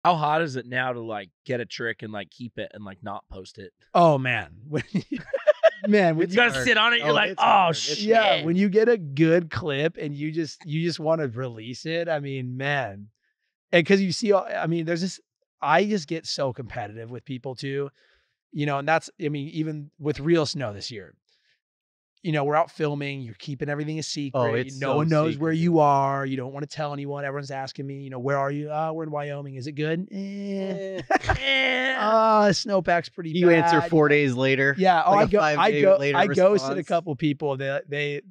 How hard is it now to like get a trick and like keep it and like not post it? Oh man. Man, You gotta sit on it. You're like, oh shit. Yeah, when you get a good clip and you just want to release it. I mean, man, and because you see, I mean, there's this. I just get so competitive with people too, and that's. I mean, even with real snow this year, we're out filming. You're keeping everything a secret. Oh, no one knows where you are. You don't want to tell anyone. Everyone's asking me, where are you? We're in Wyoming. Is it good? Snowpack's pretty You bad. answer 4 days later. Yeah. Oh, like I ghosted a couple people. They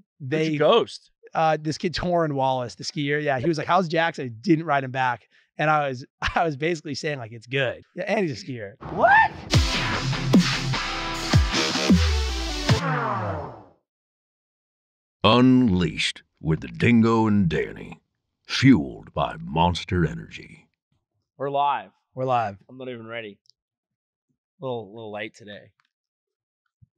ghost. This kid Torrin Wallace, the skier. Yeah, he was like, "How's Jackson?" I didn't write him back, and I was basically saying like it's good. Yeah, and he's a skier. What? Unleashed with the Dingo and Danny, fueled by Monster Energy. We're live. We're live. I'm not even ready. A little late today.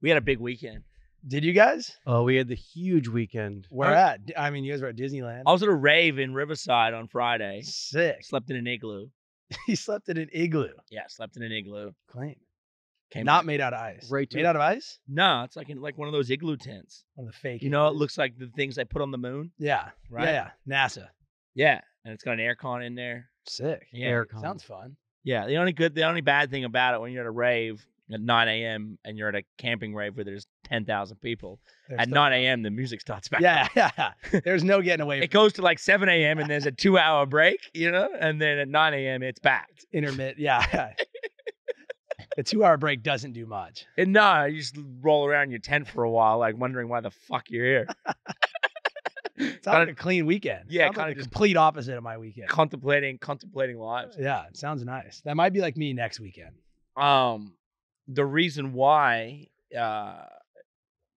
We had a big weekend. Did you guys? Oh, we had the huge weekend. Where at? I mean, you guys were at Disneyland. I was at a rave in Riverside on Friday. Sick. Slept in an igloo. He slept in an igloo. Yeah, slept in an igloo. Claim. Came Not back. made out of ice. Right. Made out of ice? No, it's like one of those igloo tents. One of the fake. You know, it looks like the things they put on the moon. Yeah. Right? Yeah. NASA. Yeah, and it's got an aircon in there. Sick. Yeah, Aircon. Sounds fun. Yeah, the only bad thing about it when you're at a rave at 9 a.m. and you're at a camping rave where there's 10,000 people, at 9 a.m. the music starts back up. Yeah. There's no getting away from It goes to like 7 a.m. and there's a 2-hour break, and then at 9 a.m. it's back. intermittent. Yeah. The 2-hour break doesn't do much. And no, you just roll around your tent for a while, like wondering why the fuck you're here. It's like a clean weekend. Yeah, Sounds kinda like the just- complete opposite of my weekend. contemplating lives. Yeah, it sounds nice. That might be like me next weekend. The reason why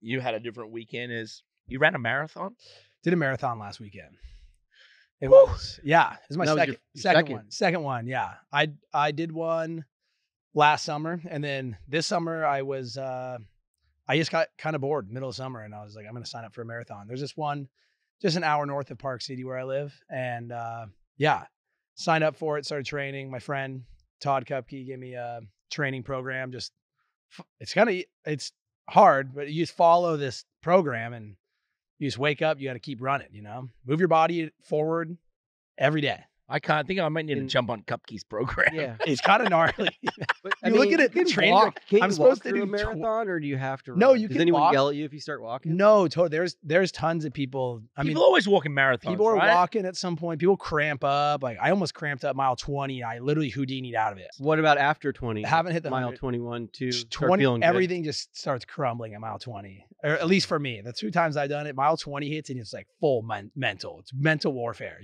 you had a different weekend is you ran a marathon. Did a marathon last weekend. It Woo! was, yeah. It was my That was second, your second second. one. Second one, yeah. I did one last summer, and then this summer I was I just got kind of bored middle of summer, and I was like, I'm gonna sign up for a marathon. There's this one just an hour north of Park City where I live, and signed up for it, started training. My friend Todd Kupke gave me a training program. It's hard, but you just follow this program and you just wake up, you got to keep running, move your body forward every day. I think I might need to jump on Cupkey's program. Yeah. It's kind of gnarly. But, You look at it, the can trainer, walk. Can I'm you supposed walk to through do a marathon, or do you have to run? No, you Does can anyone walk. yell at you if you start walking? No, totally. There's tons of people. People always walk in marathons. People are right? walking at some point. People cramp up. Like I almost cramped up mile 20. I literally Houdini'd out of it. What about after 20? I haven't hit the mile 100. 21 to start 20, feeling good? everything just starts crumbling at mile 20, or at least for me. The 2 times I've done it, mile 20 hits and it's like full mental. It's mental warfare.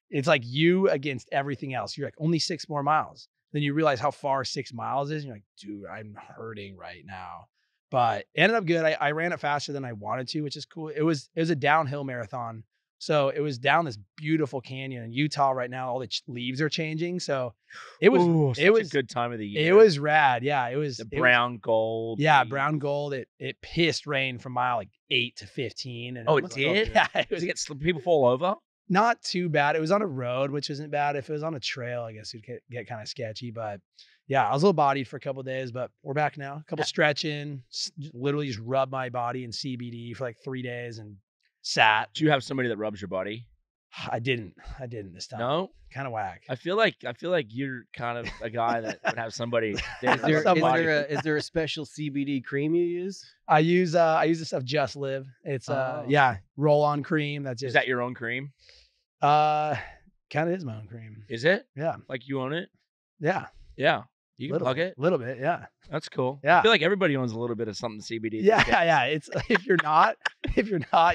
It's like you against everything else. You're like, only 6 more miles. Then you realize how far 6 miles is. And you're like, dude, I'm hurting right now. But it ended up good. I ran it faster than I wanted to, which is cool. It was a downhill marathon. So it was down this beautiful canyon in Utah right now. All the leaves are changing. So it was a good time of the year. It was rad. Yeah, it was brown gold. Yeah, brown gold. It pissed rain from mile like 8 to 15. And It did? Yeah, it Does was it get people fall over? not too bad. It was on a road, which isn't bad. If it was on a trail, I guess it'd get kind of sketchy. But yeah, I was a little bodied for a couple of days, but we're back now. A couple stretching, literally just rubbed my body in CBD for like 3 days and sat. Do you have somebody that rubs your body? I didn't this time. No, kind of whack. I feel like you're kind of a guy that would have somebody. Is there a special CBD cream you use? I use the stuff Just Live. It's roll on cream. That's it. Is that your own cream? Kind of is my own cream. Is it? Yeah. Like you own it? Yeah. Yeah. You can plug it. A little bit. Yeah. That's cool. Yeah. I feel like everybody owns a little bit of something CBD. Yeah. It's if you're not,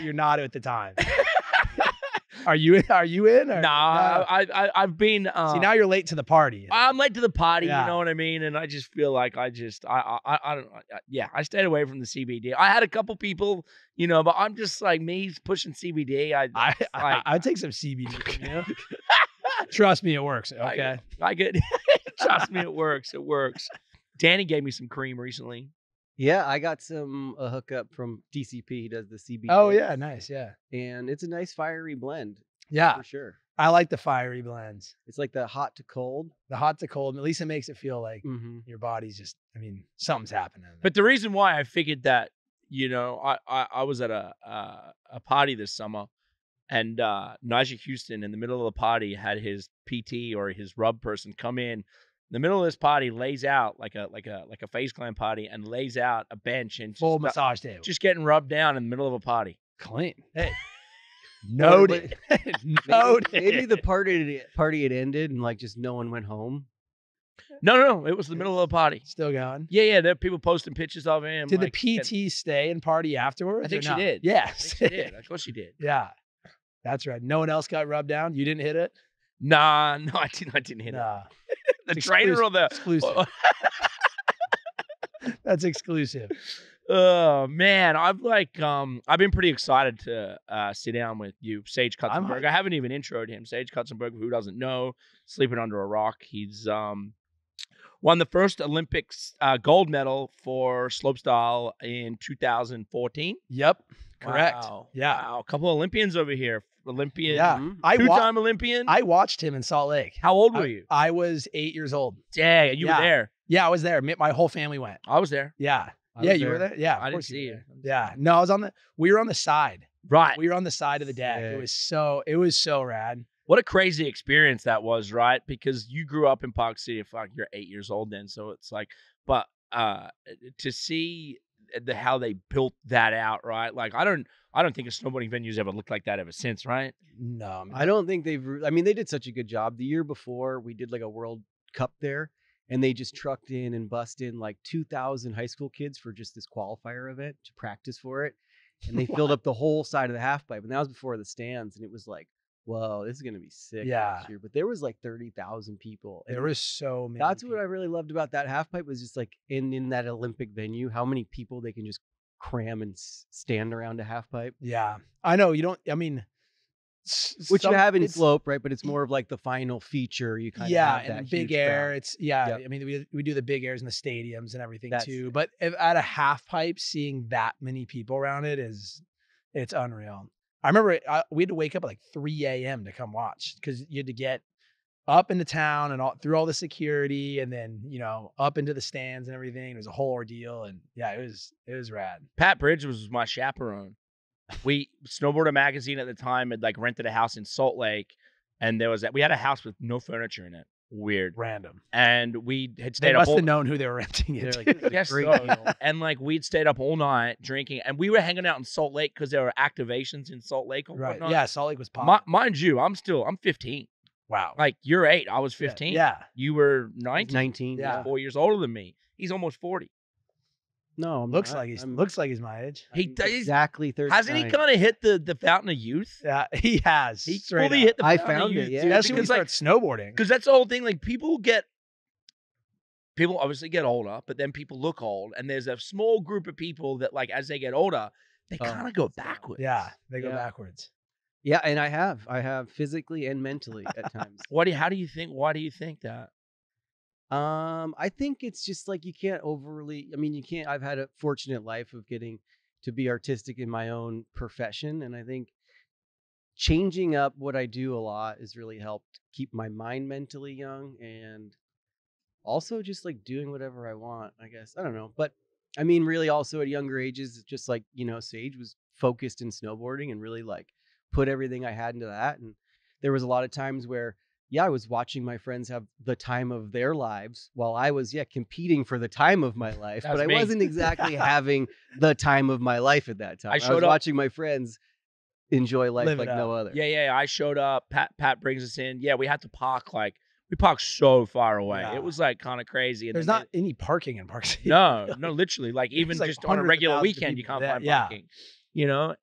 you're not at the time. Are you in? Or? Nah, I've been. See, now you're late to the party. I'm late to the party. Yeah. You know what I mean? And I just feel like I don't. I stayed away from the CBD. I had a couple people, but I'm just like me pushing CBD. I'd take some CBD from you. Trust me, it works. Okay. I get. Trust me, it works. It works. Danny gave me some cream recently. Yeah, I got a hookup from DCP. He does the CBD. Oh yeah, nice. Yeah, and it's a nice fiery blend. Yeah, for sure. I like the fiery blends. It's like the hot to cold. The hot to cold. At least it makes it feel like Mm-hmm. your body's just. I mean, something's happening. But the reason why I figured that, I was at a party this summer, and Najee Houston in the middle of the party had his PT or his rub person come in the middle of this party, lays out like a Face Clan party, and lays out a bench and full massage table, just getting rubbed down in the middle of a party. Clean. Hey, noted. Noted. Maybe the party had ended and like just no one went home. No, it was the middle of the party. Still going. Yeah. There are people posting pictures of him. Did the PT stay and party afterwards? I think or she not? did. Yes, she did. Of course she did. Yeah, that's right. No one else got rubbed down. You didn't hit it. Nah, no, I didn't hit it. The trainer or the exclusive. That's exclusive. Oh man, I've been pretty excited to sit down with you, Sage Kotsenburg. I haven't even introed him. Sage Kotsenburg, who doesn't know, sleeping under a rock. He's won the first Olympics gold medal for slopestyle in 2014. Yep, correct. Wow. Yeah, wow. A couple Olympians over here. Olympian, yeah. Two-time Olympian. I watched him in Salt Lake. How old were you? I was 8 years old. Dang, you were there. Yeah, I was there. My whole family went. I was there. Yeah. You were there? Yeah. I didn't see you. Yeah. No, I was we were on the side. Right. We were on the side of the deck. Sick. It was so rad. What a crazy experience that was, right? Because you grew up in Park City. Fuck, you're 8 years old then. So it's like, but to see how they built that out, right? Like, I don't think a snowboarding venue's ever looked like that ever since, right? No. I don't think they did such a good job. The year before, we did like a World Cup there, and they just trucked in and bussed in like 2,000 high school kids for just this qualifier event to practice for it. And they filled up the whole side of the half pipe. And that was before the stands. And it was like, whoa, this is going to be sick next year. But there was like 30,000 people. There was so many. That's what I really loved about that half pipe, was just like in that Olympic venue, how many people they can just cram and stand around a half pipe. Yeah. I know. Which you have in slope, right? But it's more of like the final feature. You kind of have that and big air. Crowd. I mean, we do the big airs in the stadiums and everything too. But at a half pipe, seeing that many people around it's unreal. I remember we had to wake up at like 3 a.m. to come watch, because you had to get up into town and through all the security, and then up into the stands and everything. It was a whole ordeal, and yeah, it was rad. Pat Bridge was my chaperone. Snowboarder magazine at the time had like rented a house in Salt Lake, and we had a house with no furniture in it. Weird, random, and we had stayed they up. Must have known who they were renting it. Like, yes, and like we'd stayed up all night drinking, and we were hanging out in Salt Lake because there were activations in Salt Lake. Right? Whatnot. Yeah, Salt Lake was popping. Mind you, I'm 15. Wow. Like, you're 8, I was 15. Yeah. You were 19. 19. Yeah. 4 years older than me. He's almost 40. No, looks like he's my age. He does exactly 39. Hasn't he kind of hit the fountain of youth? Yeah, he has. He fully hit the fountain I found of youth. it. Yeah, Especially when he starts snowboarding. Because that's the whole thing. Like, people obviously get older, but then people look old, and there's a small group of people that, like, as they get older, they kind of go backwards. Yeah, they go backwards. Yeah, and I have physically and mentally at times. Why do you think that? I think it's just like you can't I've had a fortunate life of getting to be artistic in my own profession, and I think changing up what I do a lot has really helped keep my mind mentally young, and also just like doing whatever I want, I guess. I don't know, but I mean, really also at younger ages, just like, Sage was focused in snowboarding and really like put everything I had into that. And there was a lot of times where, I was watching my friends have the time of their lives while I was, competing for the time of my life. But I wasn't exactly having the time of my life at that time. I was watching my friends enjoy life like no other. Yeah. I showed up. Pat brings us in. Yeah, we had to park we parked so far away. Yeah. It was like kind of crazy. And there's not any parking in Park City. No, literally. Like, even like just on a regular weekend, you can't find parking.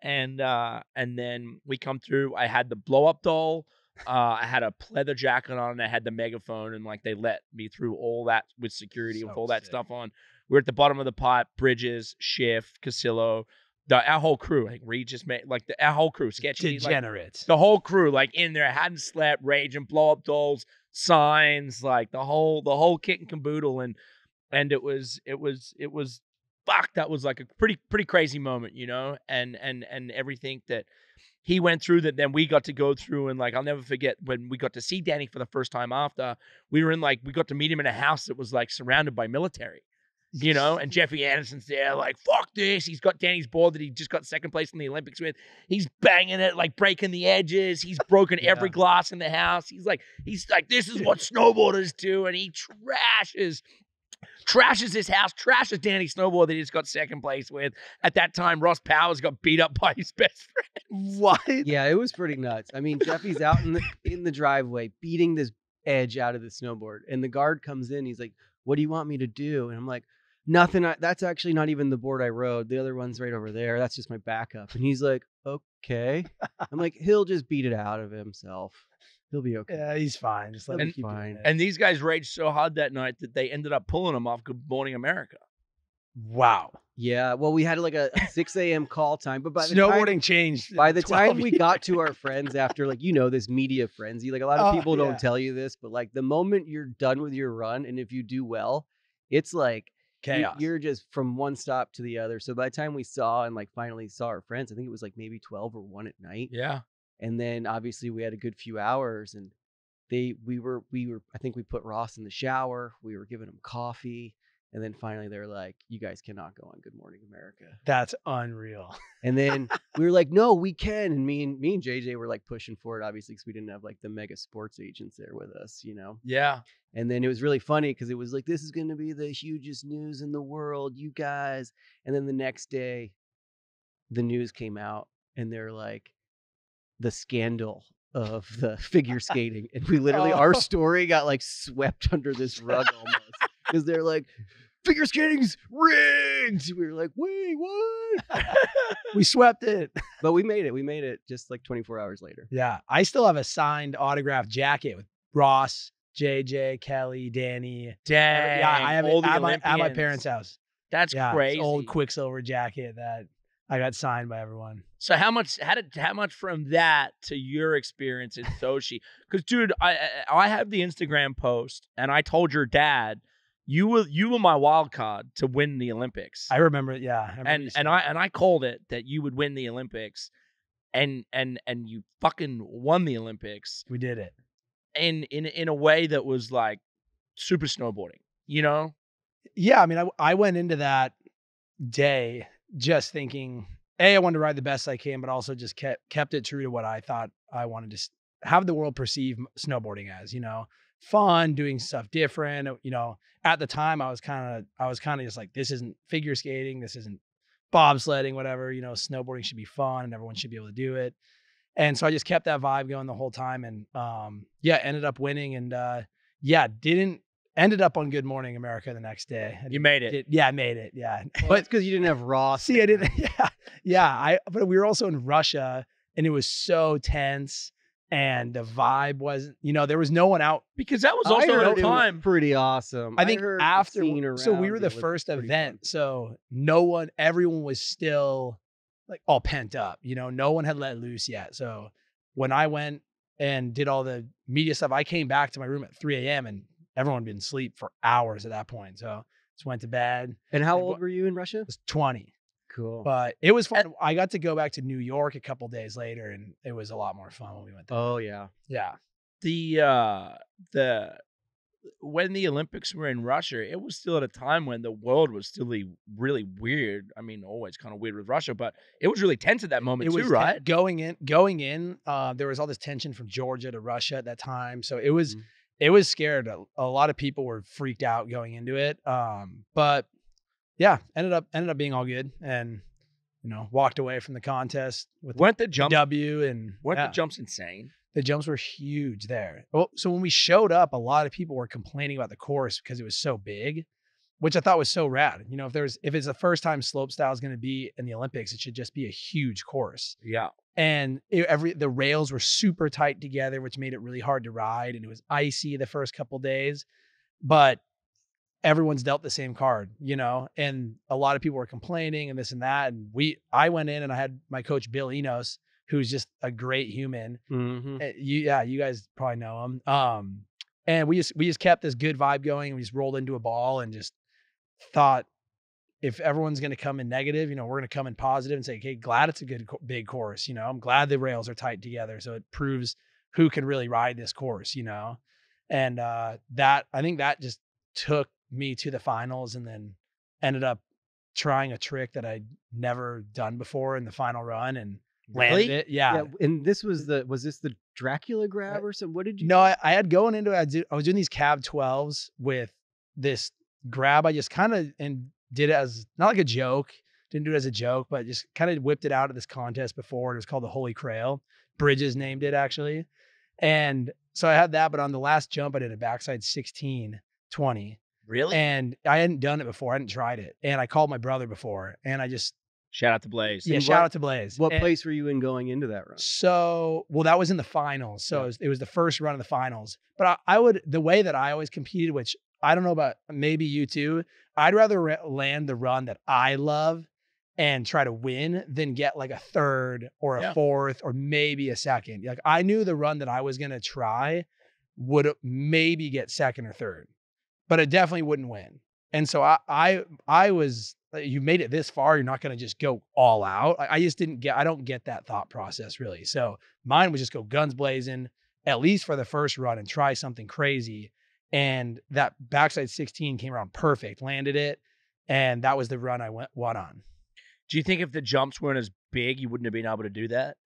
And then we come through. I had the blow up doll. I had a pleather jacket on, and I had the megaphone, and like they let me through all that with security with all that stuff on. We're at the bottom of the pot. Bridges, Shift, Casillo, our whole crew. Like Regis made our whole crew. Sketchy degenerates. The whole crew in there hadn't slept. Rage and blow up dolls, signs, like the whole kit and caboodle, and it was fuck, that was like a pretty crazy moment, you know, and everything that he went through that then we got to go through. And like, I'll never forget when we got to see Danny for the first time after we got to meet him in a house that was like surrounded by military, you know, and Jeffy Anderson's there like, fuck this. He's got Danny's board that he just got second place in the Olympics with. He's banging it, like breaking the edges. He's broken every glass in the house. He's like, this is what snowboarders do. And he trashes his house, trashes Danny's snowboard that he just got second place with. At that time, Ross Powers got beat up by his best friend. What? Yeah, it was pretty nuts. I mean, Jeffy's out in the driveway beating this edge out of the snowboard, and the guard comes in. He's like, "What do you want me to do?" And I'm like, "Nothing. That's actually not even the board I rode. The other one's right over there. That's just my backup." And he's like, "Okay." I'm like, "He'll just beat it out of himself. He'll be okay." Yeah, he's fine. Just let him keep fine. doing it. And these guys raged so hard that night that they ended up pulling him off Good Morning America. Wow. Yeah, well, we had like a 6 a.m. call time, but by the Snowboarding changed. By the 12 time we got to our friends after, like, you know, this media frenzy, like a lot of people don't tell you this, but like the moment you're done with your run and if you do well, it's like chaos. You're just from one stop to the other. So by the time we saw and like finally saw our friends, I think it was like maybe 12 or 1 at night. Yeah. And then obviously we had a good few hours, and we were I think we put Ross in the shower. We were giving him coffee. And then finally they're like, "You guys cannot go on Good Morning America." That's unreal. And then we were like, "No, we can." And me and JJ were like pushing for it, obviously, because we didn't have like the mega sports agents there with us, you know? Yeah. And then it was really funny because it was like, "This is going to be the hugest news in the world, you guys." And then the next day, the news came out and they're like, the scandal of the figure skating. And we literally, our story got like swept under this rug almost. Because they're like, "Figure skating's rigged." We were like, "Wait, what?" We swept it. But we made it. We made it just like 24 hours later. Yeah. I still have a signed autographed jacket with Ross, JJ, Kelly, Danny. Dang. Yeah, I have all it the at my Olympians. parents' house. That's Yeah, crazy. it's old Quicksilver jacket that I got signed by everyone. So how much from that to your experience in Sochi? Because dude, I have the Instagram post, and I told your dad you were my wild card to win the Olympics. I remember it. Yeah, I called it that you would win the Olympics, and you fucking won the Olympics. We did it. In a way that was like super snowboarding, you know? Yeah, I mean, I went into that day just thinking, I wanted to ride the best I can, but also just kept it true to what I thought I wanted to have the world perceive snowboarding as, you know, fun, doing stuff different. You know, at the time I was kind of just like, this isn't figure skating, this isn't bobsledding, whatever, you know, snowboarding should be fun and everyone should be able to do it. And so I just kept that vibe going the whole time, and ended up winning, and ended up on Good Morning America the next day. You made it. I made it. Yeah. Well, that's because you didn't have Ross. See, I didn't. Yeah. But we were also in Russia, and it was so tense, and the vibe wasn't, you know, there was no one out. Because that was also at a time pretty awesome. I think after, so we were the first first event. So everyone was still like all pent up, you know, no one had let loose yet. So when I went and did all the media stuff, I came back to my room at 3 a.m. and everyone had been asleep for hours at that point. So just went to bed. And how old were you in Russia? I was 20. Cool. But it was fun. I got to go back to New York a couple days later, and it was a lot more fun when we went there. Oh, yeah. Yeah. When the Olympics were in Russia, it was still at a time when the world was still really weird. I mean, always kind of weird with Russia, but it was really tense at that moment too, right? Going in, there was all this tension from Georgia to Russia at that time. So it was scared. A lot of people were freaked out going into it. But yeah, ended up being all good, and you know, walked away from the contest with the W. And the jumps insane? The jumps were huge there. Well, so when we showed up, a lot of people were complaining about the course because it was so big, which I thought was so rad. You know, if it's the first time slopestyle is going to be in the Olympics, it should just be a huge course. Yeah. And the rails were super tight together, which made it really hard to ride. And it was icy the first couple days, but everyone's dealt the same card, you know, and a lot of people were complaining and this and that. And I went in and I had my coach, Bill Enos, who's just a great human. Mm-hmm. You guys probably know him. And we just kept this good vibe going. And we just rolled into a ball and just thought if everyone's going to come in negative, we're going to come in positive and say, okay, glad it's a good big course. I'm glad the rails are tight together. So it proves who can really ride this course, and I think that just took me to the finals, and then ended up trying a trick that I'd never done before in the final run and landed it. Yeah. And this was this the Dracula Grab or something? What did you No, I had going into it. I was doing these cab 12s with this grab. I just kind of did it as not like a joke. Didn't do it as a joke, but just kind of whipped it out at this contest before. It was called the Holy Crail. Bridges named it actually. And so I had that, but on the last jump, I did a backside 16-20. Really? And I hadn't done it before. I hadn't tried it. And I called my brother before, and I just shout out to Blaze. Yeah, shout out to Blaze. What place were you in going into that run? So, that was in the finals. So it was the first run of the finals. But I would, the way that I always competed, which I don't know about maybe you too, I'd rather land the run that I love and try to win than get like a third or a fourth or maybe a second. Like I knew the run that I was going to try would maybe get second or third, but it definitely wouldn't win. And so I was, you made it this far, you're not going to just go all out. I don't get that thought process really. So mine was just go guns blazing, at least for the first run, and try something crazy. And that backside 16 came around perfect, landed it. And that was the run I won on. Do you think if the jumps weren't as big, you wouldn't have been able to do that?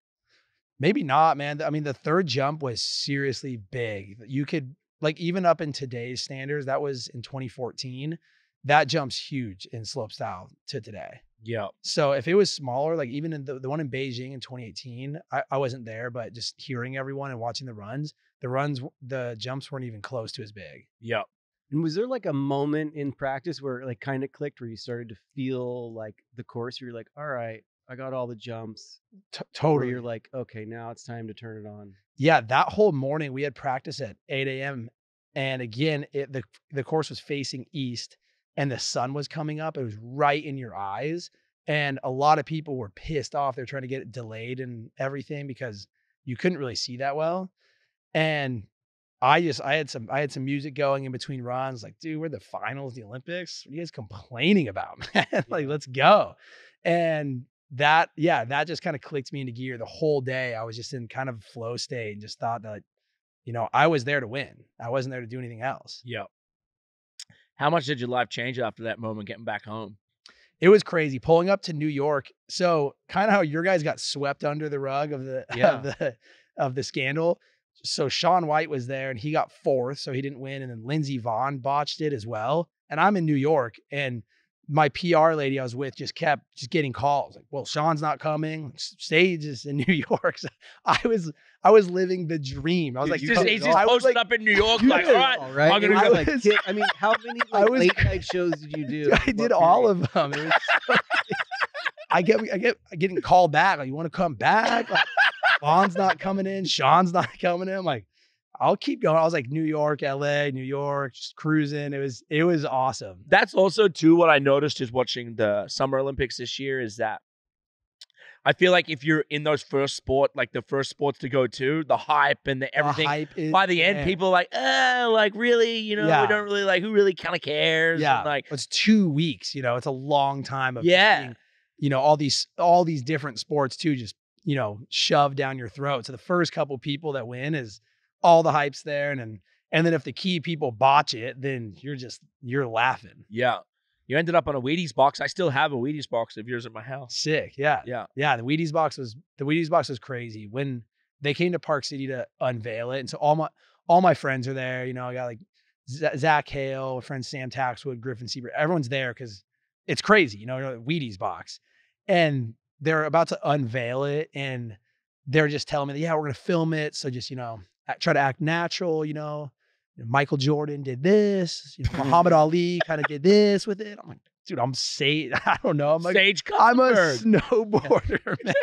Maybe not, man. I mean, the third jump was seriously big. You could, like, even up in today's standards, that was in 2014. That jump's huge in slopestyle to today. Yeah. So if it was smaller, like even in the one in Beijing in 2018, I wasn't there, but just hearing everyone and watching the jumps weren't even close to as big. Yeah. And was there like a moment in practice where it like kind of clicked, where you started to feel like the course, where you're like, all right, I got all the jumps. Totally. You're like, okay, now it's time to turn it on. Yeah. That whole morning we had practice at 8 a.m. And again, the course was facing east and the sun was coming up. It was right in your eyes. And a lot of people were pissed off. They're trying to get it delayed and everything because you couldn't really see that well. And I had some music going in between runs, like, dude, we're the finals, the Olympics. What are you guys complaining about, man? Like, let's go. And that just kind of clicked me into gear. The whole day I was just in kind of flow state and just thought that, I was there to win. I wasn't there to do anything else. Yeah. How much did your life change after that moment getting back home? It was crazy pulling up to New York. So kind of how your guys got swept under the rug of the scandal. So Shaun White was there and he got fourth, so he didn't win. And then Lindsey Vonn botched it as well. And I'm in New York, and my PR lady I was with just kept getting calls like, well, Shaun's not coming. Stage is in New York. So I was living the dream. I was like, Stage's posted up in New York. Like, all right. I'm gonna I go. I mean, how many late night shows did you do? I did all of them. It was so I get getting called back. Like, you want to come back? Like, Vaughn's not coming in. Shaun's not coming in. I'm like, I'll keep going. I was like, New York, LA, New York, just cruising. It was awesome. That's also too what I noticed is watching the Summer Olympics this year is that I feel like if you're in those first sports to go to, the hype and everything, by the end, people are like, like really, we don't really like, who really kind of cares? Yeah. And like, it's 2 weeks, it's a long time of being, all these different sports too, just, shoved down your throat. So the first couple people that win is all the hype's there. And then if the key people botch it, then you're laughing. Yeah. You ended up on a Wheaties box. I still have a Wheaties box of yours at my house. Sick. Yeah. Yeah. Yeah. The Wheaties box was crazy when they came to Park City to unveil it. And so all my friends are there. I got like Zach Hale, friend Sam Taxwood, Griffin Siebert. Everyone's there because it's crazy, Wheaties box. And they're about to unveil it. And they're just telling me, we're going to film it. So just, try to act natural, Michael Jordan did this, Muhammad Ali kind of did this with it. I'm like, dude, I don't know. I'm a snowboarder, man.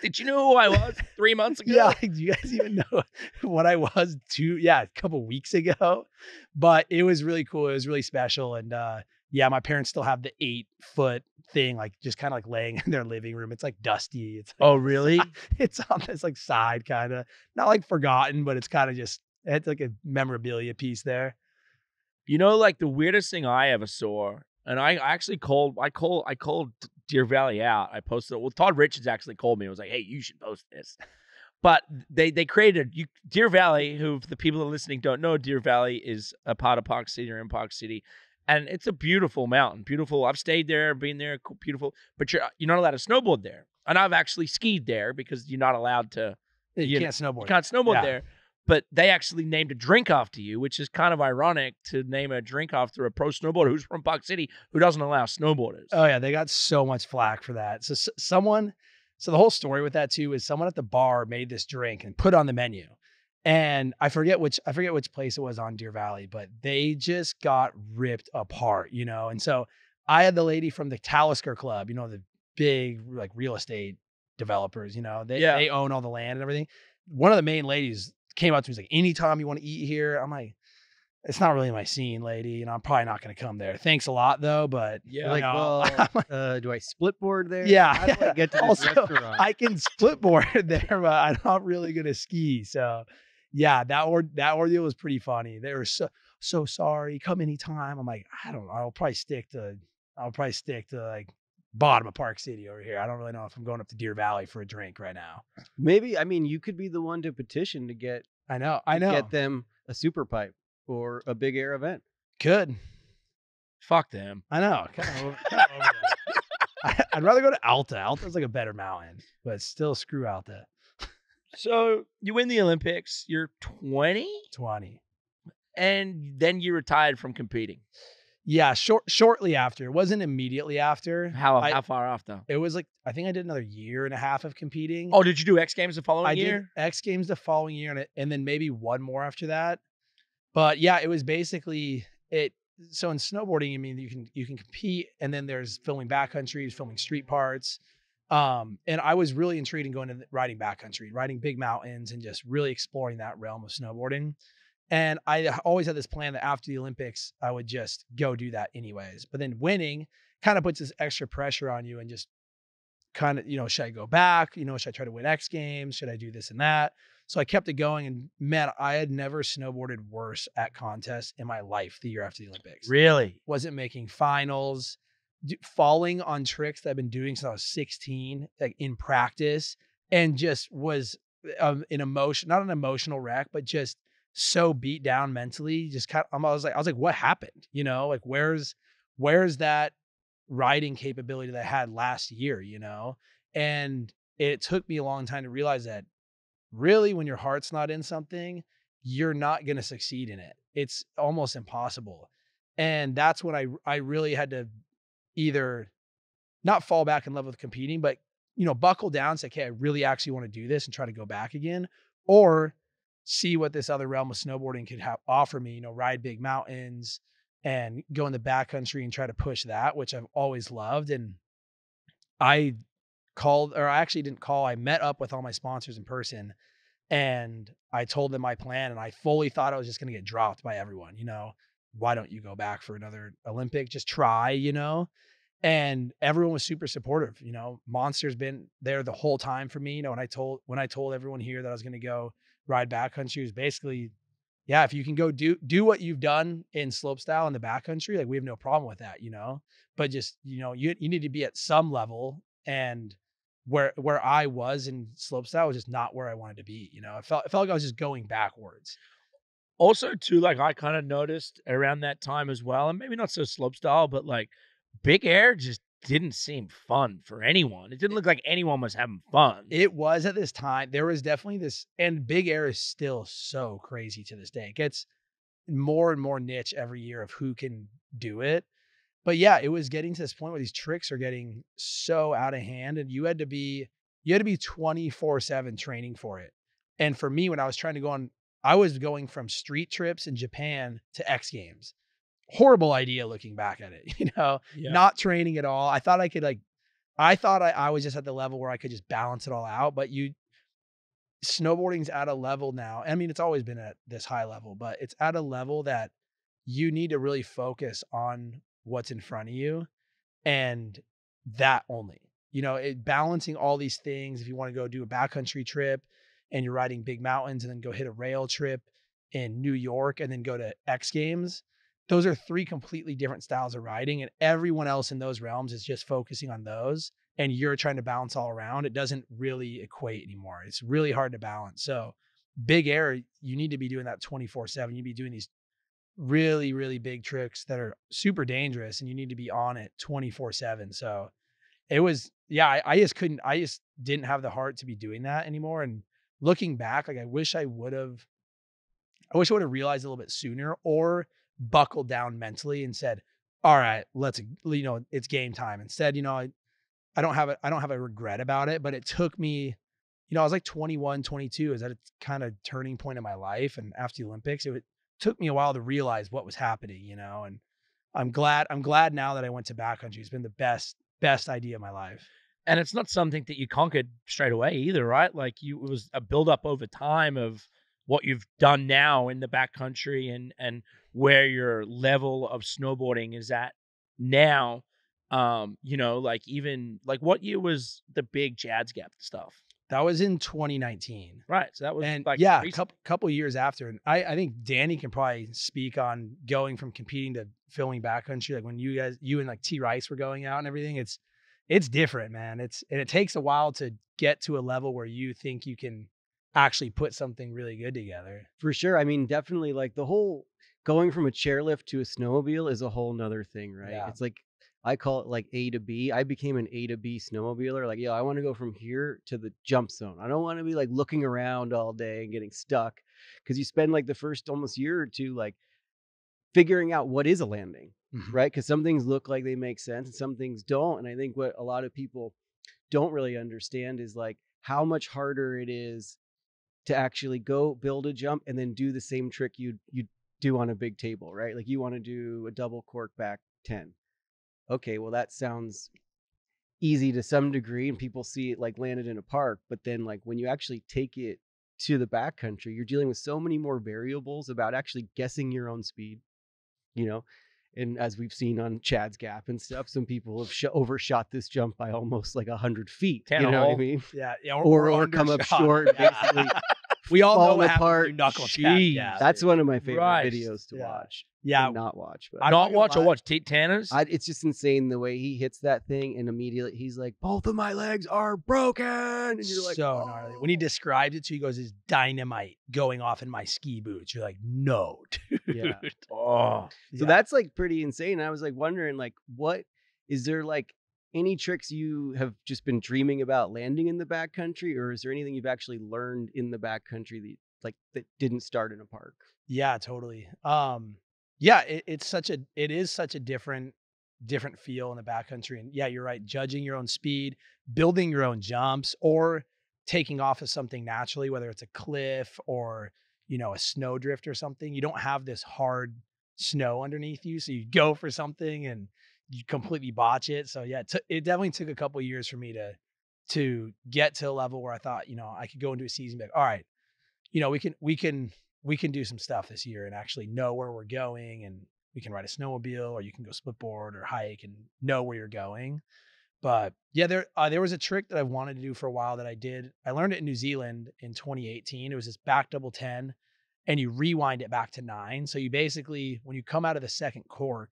Did you know who I was 3 months ago? Yeah, do you guys even know what I was a couple weeks ago? But it was really cool. It was really special. And my parents still have the 8-foot thing, like just kind of like laying in their living room. It's like dusty. It's like, oh, really? It's on this like side kind of, not like forgotten, but it's kind of just, it's like a memorabilia piece there. Like the weirdest thing I ever saw and I actually called Deer Valley out. I posted it. Well, Todd Richards actually called me. I was like, hey, you should post this. But they created Deer Valley, who the people that are listening don't know, Deer Valley is a part of Park City or in Park City. And it's a beautiful mountain. Beautiful. I've stayed there, been there, beautiful. But you're not allowed to snowboard there. And I've actually skied there because you're not allowed to. You can't snowboard. You can't snowboard there. But they actually named a drink after you, which is kind of ironic to name a drink after a pro snowboarder who's from Park City who doesn't allow snowboarders. Oh, yeah. They got so much flack for that. So the whole story with that, too, is someone at the bar made this drink and put it on the menu. And I forget which place it was on Deer Valley, but they just got ripped apart, And so I had the lady from the Talisker Club, the big like real estate developers, they own all the land and everything. One of the main ladies came up to me, was like, anytime you want to eat here. I'm like, it's not really my scene, lady. I'm probably not going to come there. Thanks a lot though. But like, do I split board there? Yeah. How do I get to this restaurant? I can split board there, but I'm not really going to ski. So yeah, that ordeal was pretty funny. They were so sorry. Come anytime. I'm like, I don't know. I'll probably stick to like bottom of Park City over here. I don't really know if I'm going up to Deer Valley for a drink right now. Maybe, you could be the one to petition to get. I know. Get them a super pipe or a big air event. Could. Fuck them. I know. Kind of over that. I'd rather go to Alta. Alta's like a better mountain, but still screw Alta. So you win the Olympics. You're 20? 20. And then you retired from competing. Yeah, shortly after. It wasn't immediately after. How far off though? It was like, I think I did another year and a half of competing. Oh, did you do X Games the following year? I did X Games the following year and then maybe one more after that. But yeah, it was basically it. So in snowboarding, you can compete, and then there's filming backcountry, filming street parts. And I was really intrigued in going to riding backcountry, riding big mountains, and just really exploring that realm of snowboarding. And I always had this plan that after the Olympics, I would just go do that anyways. But then winning kind of puts this extra pressure on you and just kind of, should I go back? Should I try to win X Games? Should I do this and that? So I kept it going. And man, I had never snowboarded worse at contests in my life the year after the Olympics. Really? Wasn't making finals, falling on tricks that I've been doing since I was 16, like in practice, and just was not an emotional wreck, but just so beat down mentally. Just kind of, I was like, what happened? Like where's that riding capability that I had last year? And it took me a long time to realize that really, when your heart's not in something, you're not going to succeed in it. It's almost impossible. And that's when I really had to either not fall back in love with competing, but, buckle down and say, okay, I really actually want to do this and try to go back again, or see what this other realm of snowboarding could offer me, ride big mountains and go in the backcountry and try to push that, which I've always loved. And I met up with all my sponsors in person and I told them my plan, and I fully thought I was just going to get dropped by everyone. Why don't you go back for another Olympic? Just try, and everyone was super supportive. Monster's been there the whole time for me. When I told everyone here that I was going to go ride backcountry, it was basically, yeah, if you can go do what you've done in slopestyle in the backcountry, like we have no problem with that, but just, you need to be at some level. And where I was in slopestyle was just not where I wanted to be. I felt like I was just going backwards. Also too, like I kind of noticed around that time as well, and maybe not so slopestyle, but like big air just didn't seem fun for anyone. It didn't look like anyone was having fun. It was at this time. There was definitely this, and big air is still so crazy to this day. It gets more and more niche every year of who can do it. But yeah, it was getting to this point where these tricks are getting so out of hand, and you had to be 24/7 training for it. And for me, when I was trying to go on, I was going from street trips in Japan to X Games. Horrible idea looking back at it, not training at all. I thought I could I was just at the level where I could just balance it all out. But snowboarding's at a level now. I mean, it's always been at this high level, but it's at a level that you need to really focus on what's in front of you, and that only, balancing all these things. If you want to go do a backcountry trip and you're riding big mountains and then go hit a rail trip in New York and then go to X Games, those are 3 completely different styles of riding, and everyone else in those realms is just focusing on those, and you're trying to balance all around. It doesn't really equate anymore. It's really hard to balance. So big air, you need to be doing that 24/7. You need to be doing these really, really big tricks that are super dangerous, and you need to be on it 24/7. So it was, I just didn't have the heart to be doing that anymore. And looking back, like I wish I would have realized a little bit sooner, or buckled down mentally and said, all right, it's game time. Instead, I don't have a regret about it, but it took me, I was like 21, 22 is at a kind of turning point in my life. And after the Olympics, it took me a while to realize what was happening, and I'm glad now that I went to backcountry. It's been the best idea of my life. And it's not something that you conquered straight away either, right? Like it was a buildup over time of what you've done now in the backcountry and where your level of snowboarding is at now. Like even like what year was the big Chad's Gap stuff? That was in 2019. Right. So that was a couple years after. And I think Danny can probably speak on going from competing to filming backcountry. Like when you and like T Rice were going out and everything, it's different, man. It takes a while to get to a level where you think you can actually put something really good together. For sure. I mean, definitely like the whole going from a chairlift to a snowmobile is a whole nother thing, right? Yeah. It's like, I call it like A to B. I became an A to B snowmobiler. Like, I want to go from here to the jump zone. I don't want to be like looking around all day and getting stuck, because you spend like the first almost year or two like figuring out what is a landing, right? Because some things look like they make sense and some things don't. And I think what a lot of people don't really understand is like how much harder it is to actually go build a jump and then do the same trick you do on a big table, right? Like you want to do a double cork back 10. Okay, well, that sounds easy to some degree and people see it like landed in a park. But then like when you actually take it to the backcountry, you're dealing with so many more variables about actually guessing your own speed, and as we've seen on Chad's Gap and stuff, some people have overshot this jump by almost like 100 feet. You know what I mean? Yeah. Or come up short, basically. We all know what apart. Knuckle Jeez. Chad. That's one of my favorite videos to watch. Yeah. Not watch. But not watch or watch Tanner's? It's just insane the way he hits that thing and immediately he's like, both of my legs are broken. And you're like, so gnarly. When he described it to you, he goes, "It's dynamite going off in my ski boots." You're like, no, dude. Yeah. Oh. So that's like pretty insane. I was like wondering, like, what is there like any tricks you have just been dreaming about landing in the backcountry, or is there anything you've actually learned in the backcountry that didn't start in a park? Yeah, totally. It is such a different feel in the backcountry. And yeah, you're right. Judging your own speed, building your own jumps, or taking off of something naturally, whether it's a cliff or, a snowdrift or something. You don't have this hard snow underneath you. So you go for something and you completely botch it. So yeah, it definitely took a couple of years for me to get to a level where I thought, I could go into a season and be like, all right, we can do some stuff this year and actually know where we're going, and we can ride a snowmobile, or you can go splitboard or hike and know where you're going. But yeah, there was a trick that I wanted to do for a while that I did. I learned it in New Zealand in 2018. It was this back double 10 and you rewind it back to 9. So you basically, when you come out of the second cork,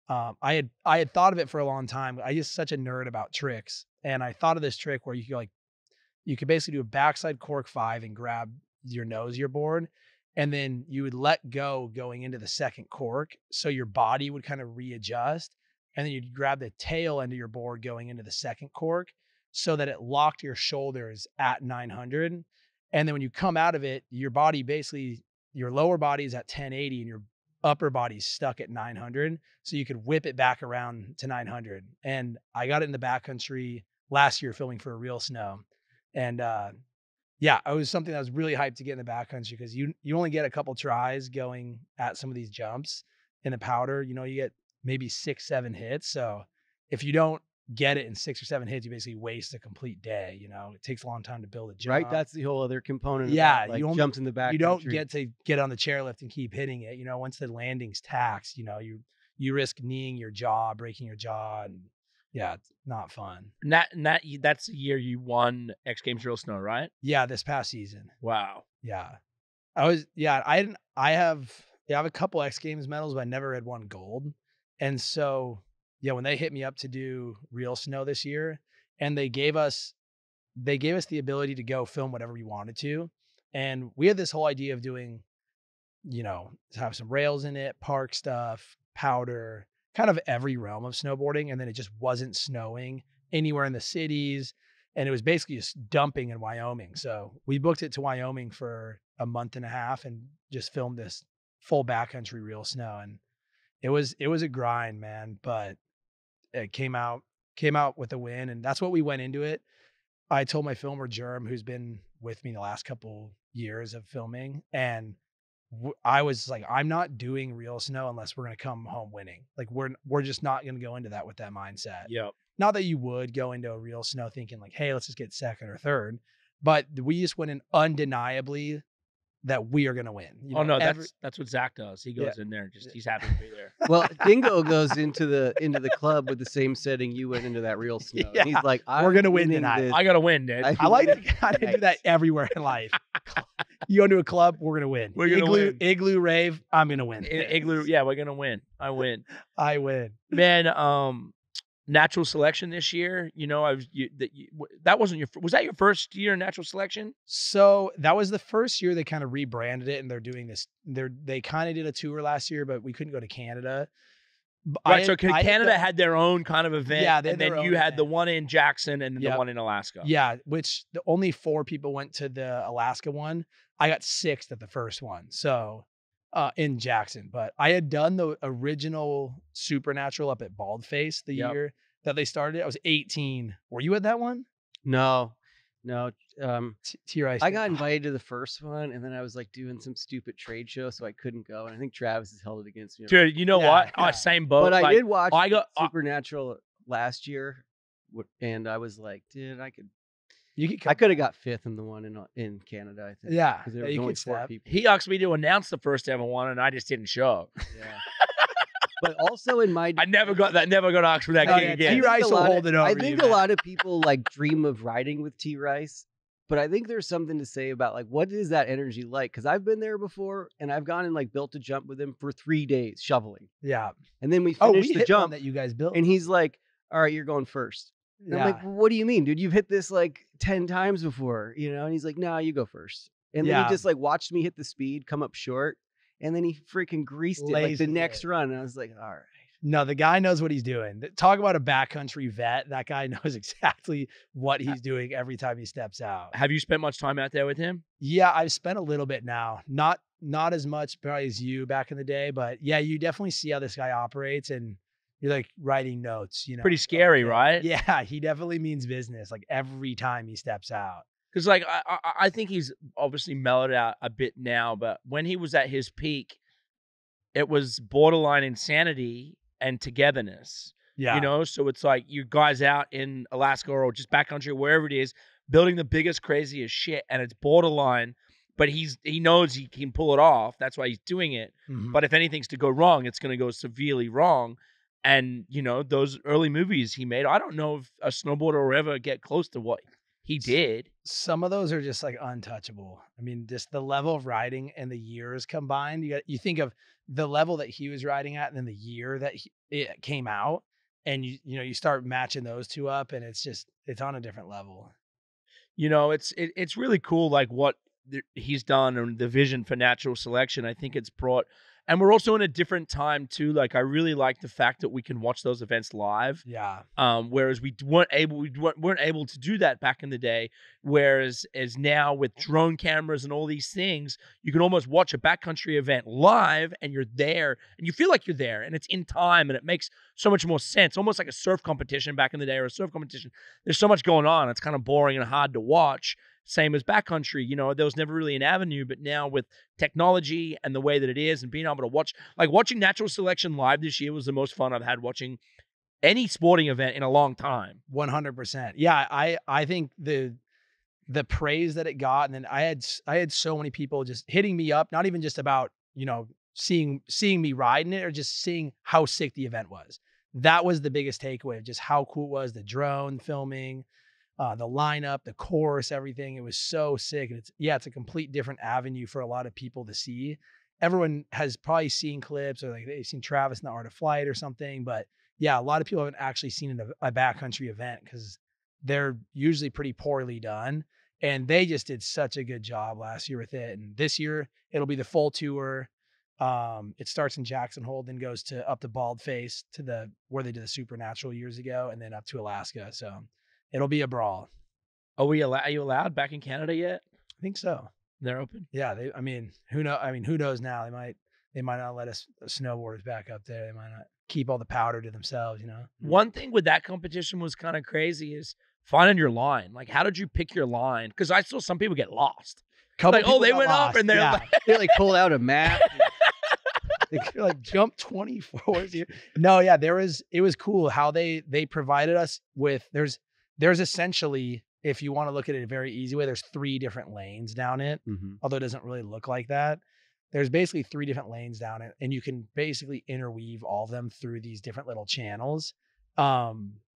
I had thought of it for a long time. I just such a nerd about tricks. And I thought of this trick where you could basically do a backside cork 5 and grab your nose of your board. And then you would let go going into the second cork. So your body would kind of readjust. And then you'd grab the tail end of your board going into the second cork so that it locked your shoulders at 900. And then when you come out of it, your body basically, your lower body is at 1080 and your upper body's stuck at 900. So you could whip it back around to 900. And I got it in the backcountry last year filming for a Real Snow. And it was something that was really hyped to get in the backcountry, because you only get a couple tries going at some of these jumps in the powder. You get maybe 6-7 hits. So if you don't get it in 6 or 7 hits, you basically waste a complete day. It takes a long time to build a jump. Right. That's the whole other component. Yeah. About, like, jumps in the back. You don't get to get on the chairlift and keep hitting it. Once the landing's taxed, you risk kneeing your jaw, breaking your jaw. And yeah, it's not fun. That's the year you won X Games Real Snow, right? Yeah. This past season. Wow. Yeah. I have Yeah, I have a couple X Games medals, but I never had won gold. And so, yeah, when they hit me up to do real snow this year, and they gave us the ability to go film whatever we wanted to. And we had this whole idea of doing, have some rails in it, park stuff, powder, kind of every realm of snowboarding. And then it just wasn't snowing anywhere in the cities. And it was basically just dumping in Wyoming. So we booked it to Wyoming for a month and a half and just filmed this full backcountry real snow. And it was a grind, man, but it came out with a win. And that's what we went into it. I told my filmer Germ, who's been with me the last couple years of filming, and I was like, I'm not doing real snow unless we're going to come home winning. Like we're just not going to go into that with that mindset. Yep. Not that you would go into a real snow thinking like, hey, let's just get second or third, but we just went in undeniably that we are going to win. That's what Zach does. He goes in there, he's happy to be there. Well, Dingo goes into the club with the same setting you went into that real snow. Yeah. And he's like, we're going to win tonight. This. I got to win, dude. I like to kind of do that everywhere in life. You go into a club, we're going to win. We're going to win. Igloo rave, I'm going to win. Igloo, yeah, we're going to win. I win. I win. Man, natural selection this year, that wasn't was that your first year in natural selection? So that was the first year they kind of rebranded it, and they're doing this. They kind of did a tour last year, but we couldn't go to Canada. Right. So Canada had their own kind of event. Yeah. And then you had the one in Jackson and then the one in Alaska. Yeah. Which the only 4 people went to the Alaska one. I got 6th at the first one. So in Jackson, but I had done the original Supernatural up at Baldface the year that they started. I was 18. Were you at that one? No. T-Rice. I got invited to the first one, and then I was like doing some stupid trade show, so I couldn't go. And I think Travis has held it against me. Dude, you know what? Yeah. Same boat. But I did watch I got Supernatural last year, and I was like, dude, I could have got 5th in the one in Canada, I think. Yeah. Because there was only 4 people. He asked me to announce the first ever one, and I just didn't show. Yeah. But also in my... I never got asked for that gig again. T-Rice will hold it over. I think a lot of people like dream of riding with T-Rice, but I think there's something to say about like, what is that energy like? Because I've been there before, and I've gone and like built a jump with him for 3 days shoveling. Yeah. And then we finished the jump that you guys built. and he's like, all right, you're going first. And I'm like, well, what do you mean, dude? You've hit this like 10 times before, And he's like, no, you go first. And then he just like watched me hit the speed, come up short, and then he freaking greased it like the next run. And I was like, all right. No, the guy knows what he's doing. Talk about a backcountry vet. That guy knows exactly what he's doing every time he steps out. Have you spent much time out there with him? Yeah, I've spent a little bit now. Not as much probably as you back in the day, but yeah, you definitely see how this guy operates, and you're like writing notes. Pretty scary, right? Yeah, he definitely means business. Like every time he steps out. Because like I think he's obviously mellowed out a bit now, but when he was at his peak, it was borderline insanity and togetherness. Yeah. So it's like you guys out in Alaska or just backcountry, wherever it is, building the biggest, craziest shit, and it's borderline, but he knows he can pull it off. That's why he's doing it. Mm-hmm. But if anything's to go wrong, it's going to go severely wrong. And, those early movies he made, I don't know if a snowboarder will ever get close to what he did. Some of those are just like untouchable. I mean, just the level of riding and the years combined. You think of the level that he was riding at, and then the year that it came out, and you start matching those two up, and it's on a different level. It's really cool, like what he's done and the vision for natural selection. I think it's brought. And we're also in a different time too. Like I really like the fact that we can watch those events live. Yeah. Whereas we weren't able to do that back in the day. Whereas as now with drone cameras and all these things, you can almost watch a backcountry event live, and you're there, and you feel like you're there, and it's in time, and it makes so much more sense. Almost like a surf competition back in the day, or a surf competition. There's so much going on. It's kind of boring and hard to watch. Same as backcountry, there was never really an avenue, but now with technology and the way that it is, and being able to watching natural selection live this year was the most fun I've had watching any sporting event in a long time. 100%. Yeah. I think the praise that it got, and then I had so many people just hitting me up, not even just about, seeing me riding it, or just seeing how sick the event was. That was the biggest takeaway of just how cool it was, the drone filming, the lineup, the course, everything. It was so sick. And it's a complete different avenue for a lot of people to see. everyone has probably seen clips or like they've seen Travis in the Art of Flight or something. But yeah, a lot of people haven't actually seen a backcountry event because they're usually pretty poorly done. And they just did such a good job last year with it. And this year it'll be the full tour. It starts in Jackson Hole, then goes to up to Baldface to where they did the Supernatural years ago, and then up to Alaska. So it'll be a brawl. Are you allowed back in Canada yet? I think so. They're open. Yeah. Who knows now? They might not let us snowboarders back up there. They might not keep all the powder to themselves, you know? One thing with that competition was kind of crazy is finding your line. Like, how did you pick your line? Because I saw some people get lost. Like, they went up and they're like, they like pulled out a map. They're like jump 24 here. No, yeah, it was cool how they provided us with, there's essentially, if you want to look at it a very easy way, there's 3 different lanes down it, although it doesn't really look like that. There's basically 3 different lanes down it, and you can basically interweave all of them through these different little channels.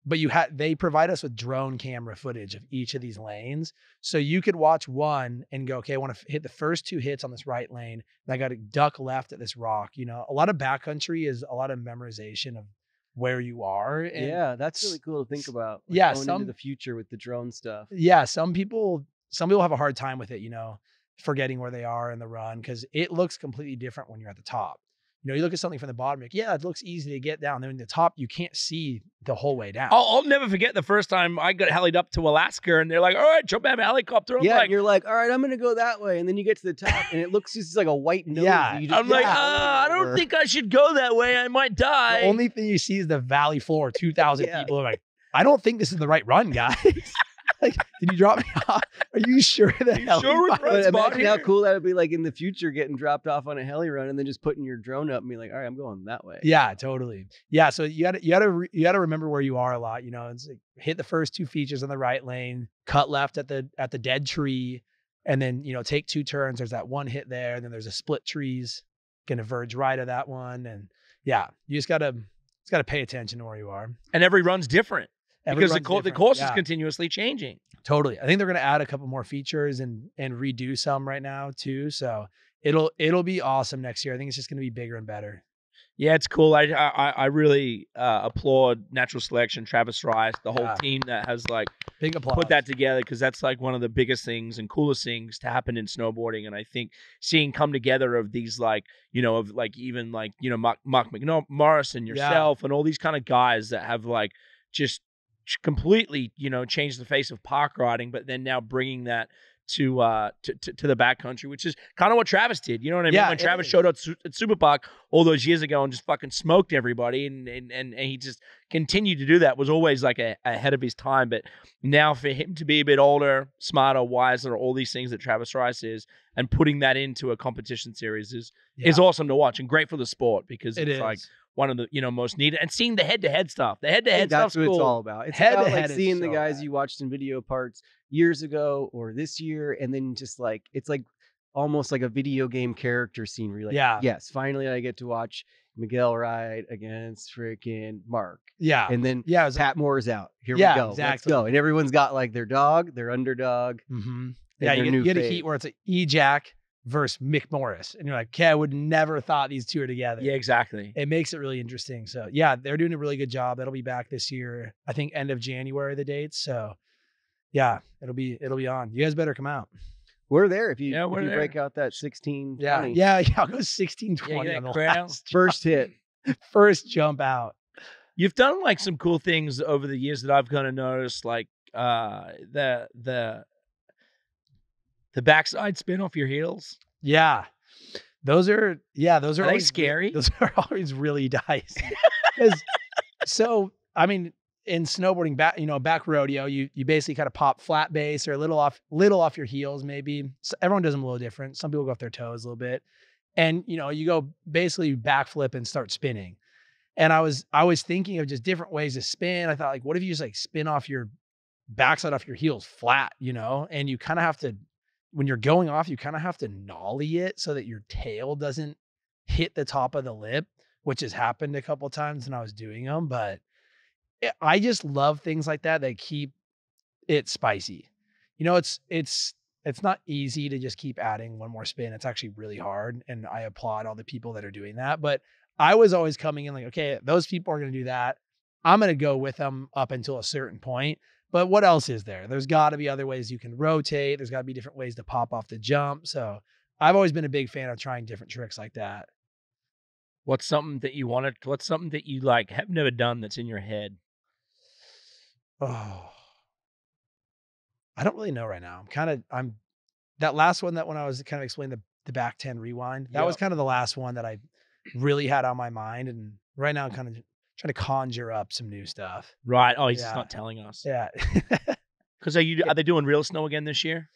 But they provide us with drone camera footage of each of these lanes. So you could watch one and go, okay, I want to hit the first 2 hits on this right lane. And I got to duck left at this rock. You know, a lot of backcountry is a lot of memorization of where you are. And yeah, that's really cool to think about. Like yeah, going into the future with the drone stuff. Yeah, some people have a hard time with it, you know, forgetting where they are in the run because it looks completely different when you're at the top. You know, you look at something from the bottom, like, yeah, it looks easy to get down. Then in the top, you can't see the whole way down. I'll never forget the first time I got helied up to Alaska, and they're like, all right, jump out of a helicopter. I'm and you're like, all right, I'm going to go that way. And then you get to the top, and it looks just like a white nose. Yeah. I'm like, I don't think I should go that way. I might die. The only thing you see is the valley floor. 2,000 people are like, I don't think this is the right run, guys. Like, did you drop me off? Are you sure that imagine how cool that would be, like in the future, getting dropped off on a heli run and then just putting your drone up and be like, all right, I'm going that way. Yeah, totally. Yeah, so you gotta remember where you are a lot. You know, it's like hit the first 2 features on the right lane, cut left at the dead tree, and then take 2 turns. There's that one hit there, and then there's a split trees, gonna verge right of that one, and yeah, you just gotta pay attention to where you are. And every run's different. Because the course is continuously changing. Totally. I think they're going to add a couple more features and redo some right now too. So it'll be awesome next year. I think it's just going to be bigger and better. Yeah, it's cool. I really applaud Natural Selection, Travis Rice, the whole team that has like big applause. Put that together, because that's like one of the biggest things and coolest things to happen in snowboarding. And I think seeing come together of these Mark McMorris and yourself and all these kind of guys that have like just completely changed the face of park riding, but then now bringing that to the backcountry, which is kind of what Travis did. You know what I mean? When Travis showed up at Super Park all those years ago and just fucking smoked everybody, and he just continued to do that, was always like ahead of his time. But now for him to be a bit older, smarter, wiser, all these things that Travis Rice is, and putting that into a competition series is awesome to watch and great for the sport, because it's like one of the most needed, and seeing the head-to-head stuff. The head-to-head stuff's cool. That's what it's all about. It's about like seeing the guys bad. You watched in video parts years ago or this year, and then just like it's like almost like a video game character scene where you're like, yes, finally I get to watch Miguel ride against freaking Mark. Yeah. And then Pat Moore's out. Here we go. Exactly. Let's go. And everyone's got like their dog, their underdog. Mm-hmm. Yeah, you get a heat where it's an E-Jack versus Mick Morris, and you're like, okay, I would never thought these two are together. Yeah, exactly. It makes it really interesting. So yeah, they're doing a really good job. That'll be back this year. I think end of January the dates. So yeah, it'll be on. You guys better come out. We're there if you break out that 16. Yeah, I'll go 16-20 on the last first hit, first jump out. You've done like some cool things over the years that I've kind of noticed, like the backside spin off your heels. Yeah. Those are always scary. Those are always really dicey. So, I mean, in snowboarding back rodeo, you basically kind of pop flat base or a little off your heels, maybe. So everyone does them a little different. Some people go off their toes a little bit. And, you go basically backflip and start spinning. And I was thinking of just different ways to spin. I thought, like, what if you just like spin off your backside off your heels flat, and you kind of have to, when you're going off, you kind of have to nollie it so that your tail doesn't hit the top of the lip, which has happened a couple of times when I was doing them. But I just love things like that keep it spicy. It's it's not easy to just keep adding one more spin. It's actually really hard. And I applaud all the people that are doing that. But I was always coming in like, okay, those people are going to do that. I'm going to go with them up until a certain point. But what else is there? There's got to be other ways you can rotate. There's got to be different ways to pop off the jump. So I've always been a big fan of trying different tricks like that. What's something that you wanted? What's something that you like have never done that's in your head? Oh, I don't really know right now. I'm that last one that when I was kind of explaining the back 10 rewind, that was kind of the last one that I really had on my mind. And right now I'm kind of trying to conjure up some new stuff. Right. Oh, he's just not telling us. Yeah. Because are they doing real snow again this year?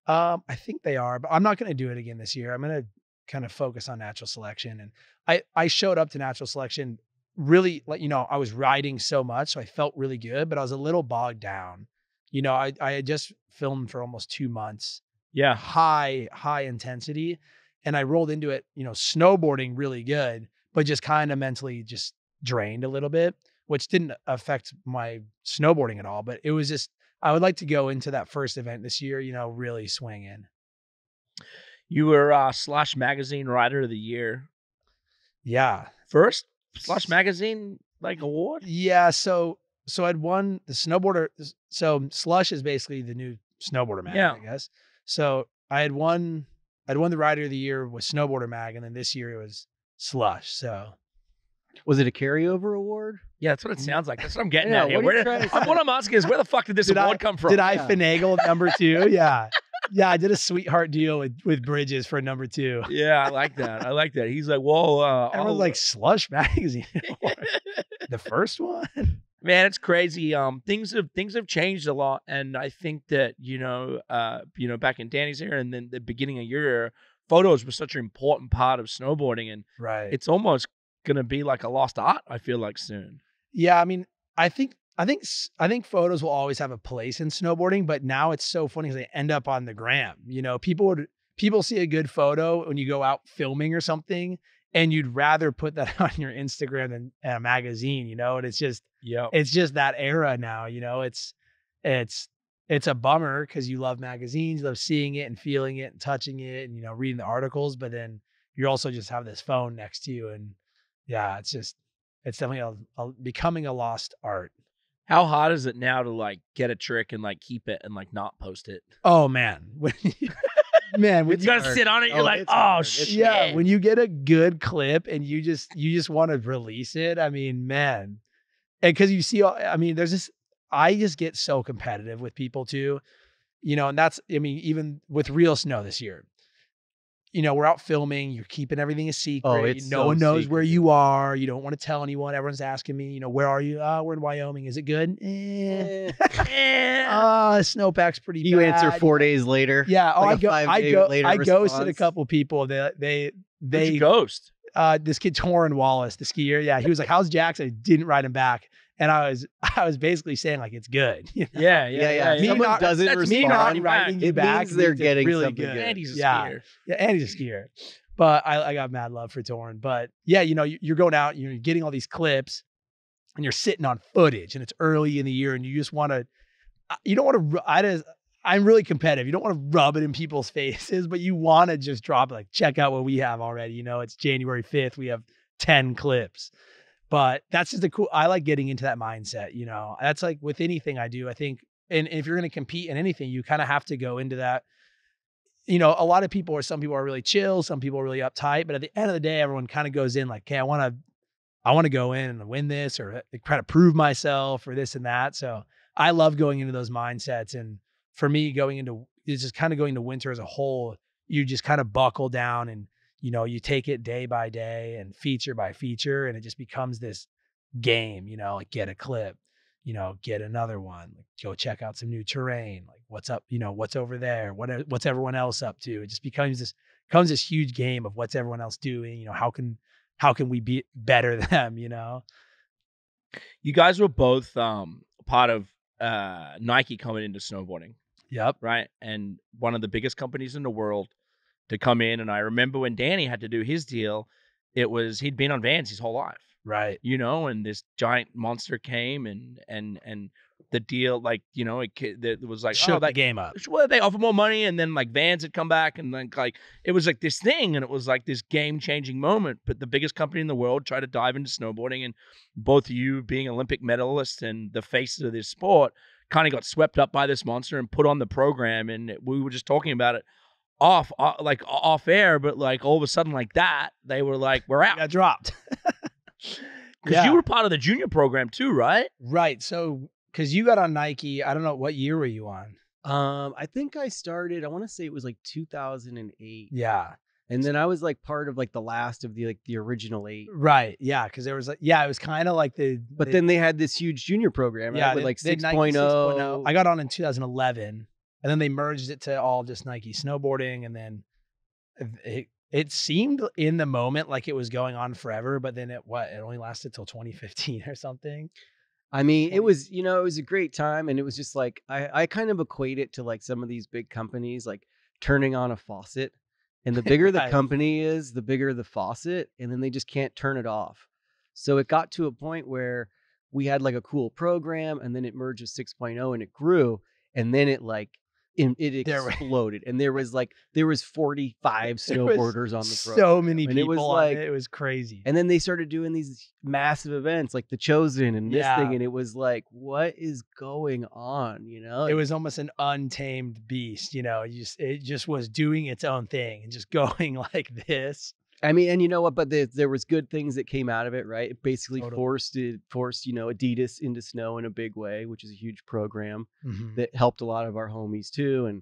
I think they are, but I'm not going to do it again this year. I'm going to kind of focus on natural selection. And I showed up to natural selection really like, I was riding so much, so I felt really good, but I was a little bogged down. I had just filmed for almost 2 months. Yeah. High intensity. And I rolled into it, snowboarding really good, but just kind of mentally just drained a little bit, which didn't affect my snowboarding at all. But it was just, I would like to go into that first event this year, really swinging. You were Slush Magazine Rider of the Year. Yeah. First Slush Magazine award? Yeah. So I'd won the snowboarder. So Slush is basically the new snowboarder mag, I guess. So I won the Rider of the Year with Snowboarder Mag, and then this year it was Slush. So was it a carryover award? Yeah, that's what it sounds like. That's what I'm getting at here. What I'm asking is, where the fuck did this award come from? Did I finagle number 2? Yeah. Yeah, I did a sweetheart deal with Bridges for number 2. Yeah, I like that. He's like, whoa. Everyone's like, Slush Magazine. The first one? Man, it's crazy. Things have changed a lot, and I think that back in Danny's era and then the beginning of your era, photos were such an important part of snowboarding, and it's almost gonna be like a lost art. I feel like soon. Yeah, I mean, I think photos will always have a place in snowboarding, but now it's so funny because they end up on the gram. People see a good photo when you go out filming or something, and you'd rather put that on your Instagram than a magazine, and it's just, it's just that era now, it's a bummer because you love magazines, you love seeing it and feeling it and touching it and, reading the articles, but then you also just have this phone next to you. And yeah, it's definitely becoming a lost art. How hard is it now to get a trick and keep it and not post it? Oh man. Man, you gotta sit on it. You're like, oh shit. Yeah, when you get a good clip and you just want to release it. I mean, man, and because you see, I mean, there's this. I just get so competitive with people too, and that's. I mean, even with real snow this year, we're out filming. You're keeping everything a secret. No one knows where you are. You don't want to tell anyone. Everyone's asking me, where are you? We're in Wyoming. Is it good? Snowpack's pretty bad. You answer 4 days later. Yeah. Oh, I ghosted a couple people. They ghost. This kid Torrin Wallace, the skier. Yeah. He was like, how's Jackson? I didn't write him back. And I was basically saying it's good. Yeah. Someone doesn't respond. Me not writing you back. They're getting really something good. And he's a skier. Yeah, and he's a skier. But I got mad love for Torrin. But yeah, you're going out, you're getting all these clips, and you're sitting on footage, and it's early in the year, and you just want to. You don't want to. I'm really competitive. You don't want to rub it in people's faces, but you want to just drop it. Check out what we have already. It's January 5th. We have 10 clips. But that's just I like getting into that mindset, that's with anything I do, I think. And if you're going to compete in anything, you kind of have to go into that. A lot of people some people are really chill. Some people are really uptight, but at the end of the day, everyone kind of goes in okay, I want to go in and win this or try to prove myself or this and that. So I love going into those mindsets. And for me, it's just kind of going to winter as a whole, you just kind of buckle down and, you take it day by day and feature by feature, and it just becomes this game, get a clip, get another one, go check out some new terrain, what's up, what's over there, what's everyone else up to. It just becomes this huge game of what's everyone else doing, how can we be better than them, You guys were both part of Nike coming into snowboarding. Yep. Right. And one of the biggest companies in the world to come in. And I remember when Danny had to do his deal, he'd been on Vans his whole life. Right. And this giant monster came and the deal, like, you know, it was like, Shook oh, the that game up. well, they offer more money, and then like Vans had come back, and then like it was like this thing, and it was like this game-changing moment. But the biggest company in the world tried to dive into snowboarding, and both of you being Olympic medalists and the faces of this sport kind of got swept up by this monster and put on the program. And we were just talking about it off air, but like all of a sudden like that, they were like, we're out. Got dropped. Because you were part of the junior program too, right? Right. So, because you got on Nike, I don't know, what year were you on? I think I started, I want to say it was like 2008. Yeah. And then I was like part of like the last of the original 8. Right. Yeah. Because there was like, it was kind of like but then they had this huge junior program, right? With like 6.0. I got on in 2011, and then they merged it to all just Nike snowboarding. And then it seemed in the moment like it was going on forever, but then it only lasted till 2015 or something. I mean, it was, it was a great time. And it was just like, I kind of equate it to like some of these big companies, like turning on a faucet. And the bigger the company is, the bigger the faucet. And then they just can't turn it off. So it got to a point where we had like a cool program, and then it merged with 6.0 and it grew. And then it exploded. And there was 45 snowboarders on the program. So many people on it. It was crazy. And then they started doing these massive events like The Chosen and this thing. And it was like, what is going on? It was almost an untamed beast. It just was doing its own thing and just going like this. I mean, and you know what? But there was good things that came out of it, right? It basically forced Adidas into snow in a big way, which is a huge program that helped a lot of our homies too.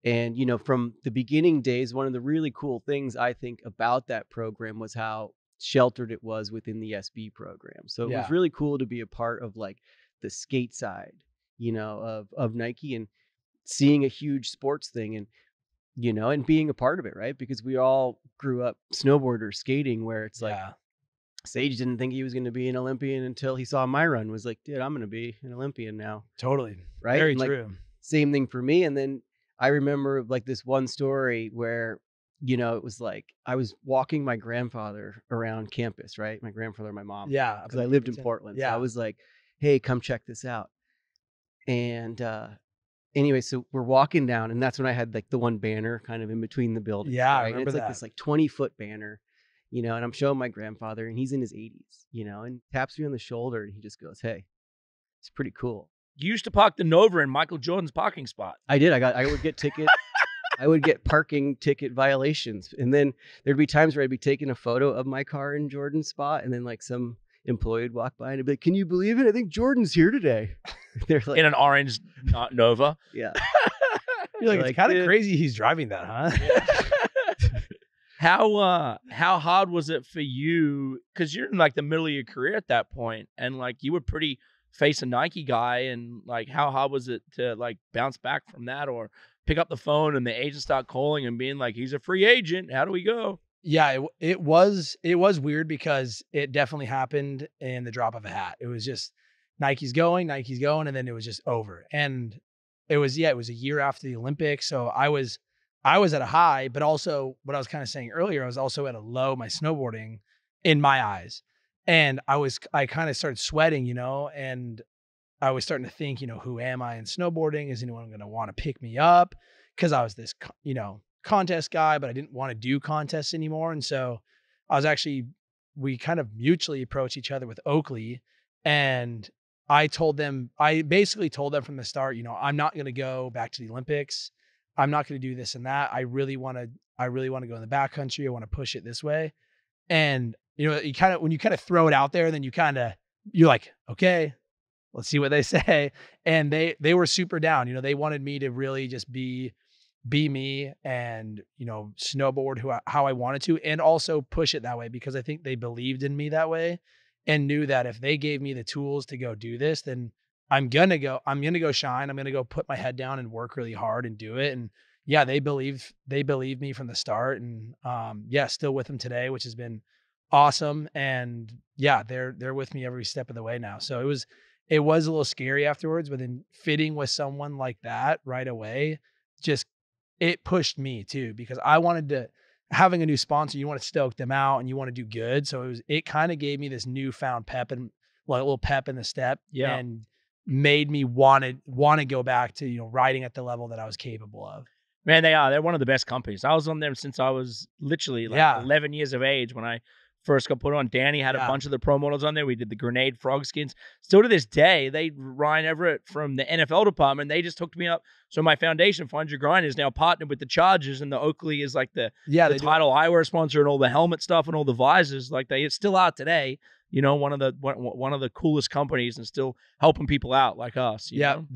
And from the beginning days, one of the really cool things I think about that program was how sheltered it was within the SB program. So it was really cool to be a part of like the skate side, of Nike, and seeing a huge sports thing and being a part of it, right? Because we all grew up snowboarders skating, where it's like Sage didn't think he was going to be an Olympian until he saw my run. Was like, dude, I'm going to be an Olympian now. Totally. Right. Very and true. Same thing for me. And then I remember like this one story where, it was like I was walking my grandfather around campus, right? My grandfather and my mom. Yeah. Because I lived in Portland. Yeah. So I was like, hey, come check this out. And, anyway, so we're walking down, and that's when I had like the one banner kind of in between the buildings. Yeah, right? I remember and it's like this 20-foot banner, and I'm showing my grandfather, and he's in his 80s, and taps me on the shoulder, and he just goes, hey, it's pretty cool. You used to park the Nova in Michael Jordan's parking spot. I did. I would get tickets. I would get parking ticket violations. And then there'd be times where I'd be taking a photo of my car in Jordan's spot, and then like some employee would walk by and be like, can you believe it? I think Jordan's here today. They're like, in an orange Nova. Yeah. You're like, it's kind of crazy he's driving that, huh? Yeah. How hard was it for you? Because you're in like the middle of your career at that point, and like you were pretty face a Nike guy, and like how hard was it to like bounce back from that, or pick up the phone and the agent start calling and being like, he's a free agent, how do we go? Yeah, it was weird, because it definitely happened in the drop of a hat. It was just Nike's going, and then it was just over. And it was a year after the Olympics, so I was at a high, but also what I was kind of saying earlier, I was also at a low, my snowboarding in my eyes. And I kind of started sweating, and I was starting to think, who am I in snowboarding? Is anyone going to want to pick me up? Because I was this, contest guy, but I didn't want to do contests anymore. And so we kind of mutually approached each other with Oakley, and I basically told them from the start, I'm not going to go back to the Olympics. I'm not going to do this and that. I really want to go in the backcountry. I want to push it this way. And, when you kind of throw it out there, then you're like, okay, let's see what they say. And they were super down. They wanted me to really just be me and, snowboard how I wanted to, and also push it that way, because I think they believed in me that way and knew that if they gave me the tools to go do this, then I'm going to go shine. I'm going to go put my head down and work really hard and do it. And yeah, they believed me from the start, and still with them today, which has been awesome. And yeah, they're with me every step of the way now. So it was a little scary afterwards, but then fitting with someone like that right away, it pushed me too, because I wanted to, having a new sponsor, you want to stoke them out and you want to do good. So it kind of gave me this newfound pep and like a little pep in the step. Yeah. And made me want to go back to, you know, riding at the level that I was capable of. Man, they are. They're one of the best companies. I was on them since I was literally like 11 years of age when I first got put on. Danny had a bunch of the pro models on there. We did the grenade frog skins. Still to this day, Ryan Everett from the NFL department, they just hooked me up. So my foundation, Find Your Grind, is now partnered with the Chargers, and the Oakley is like the title eyewear sponsor and all the helmet stuff and all the visors. Like they still are today. You know, one of the coolest companies and still helping people out like us. You know?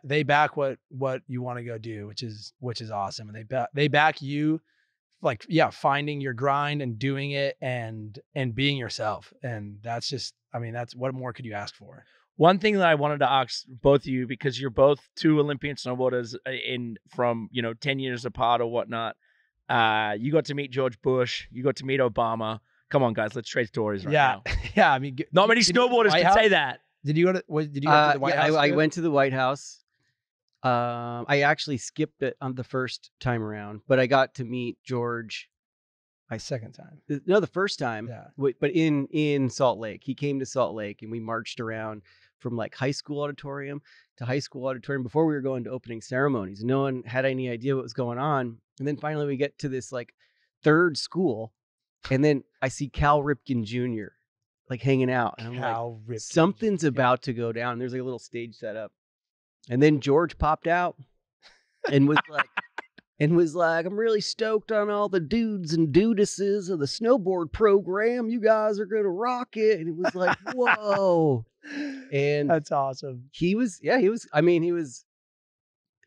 They back what you want to go do, which is awesome. And they back you, like, finding your grind and doing it and being yourself. And that's just, I mean, that's what more could you ask for? One thing that I wanted to ask both of you, because you're both two Olympian snowboarders from, you know, 10 years apart or whatnot. You got to meet George Bush. You got to meet Obama. Come on, guys, let's trade stories right now. Yeah, I mean, not many snowboarders can say that. Did you go to the White House? I went to the White House. I actually skipped it on the first time around, but I got to meet George. My second time. No, the first time. Yeah. But in Salt Lake. He came to Salt Lake, and we marched around from like high school auditorium to high school auditorium before we were going to opening ceremonies. No one had any idea what was going on. And then finally we get to this like third school. And then I see Cal Ripken Jr. like hanging out. And I'm like, something's about to go down. There's like a little stage set up. And then George popped out and was like, I'm really stoked on all the dudes and dudesses of the snowboard program. You guys are going to rock it. And it was like, whoa. And that's awesome. He was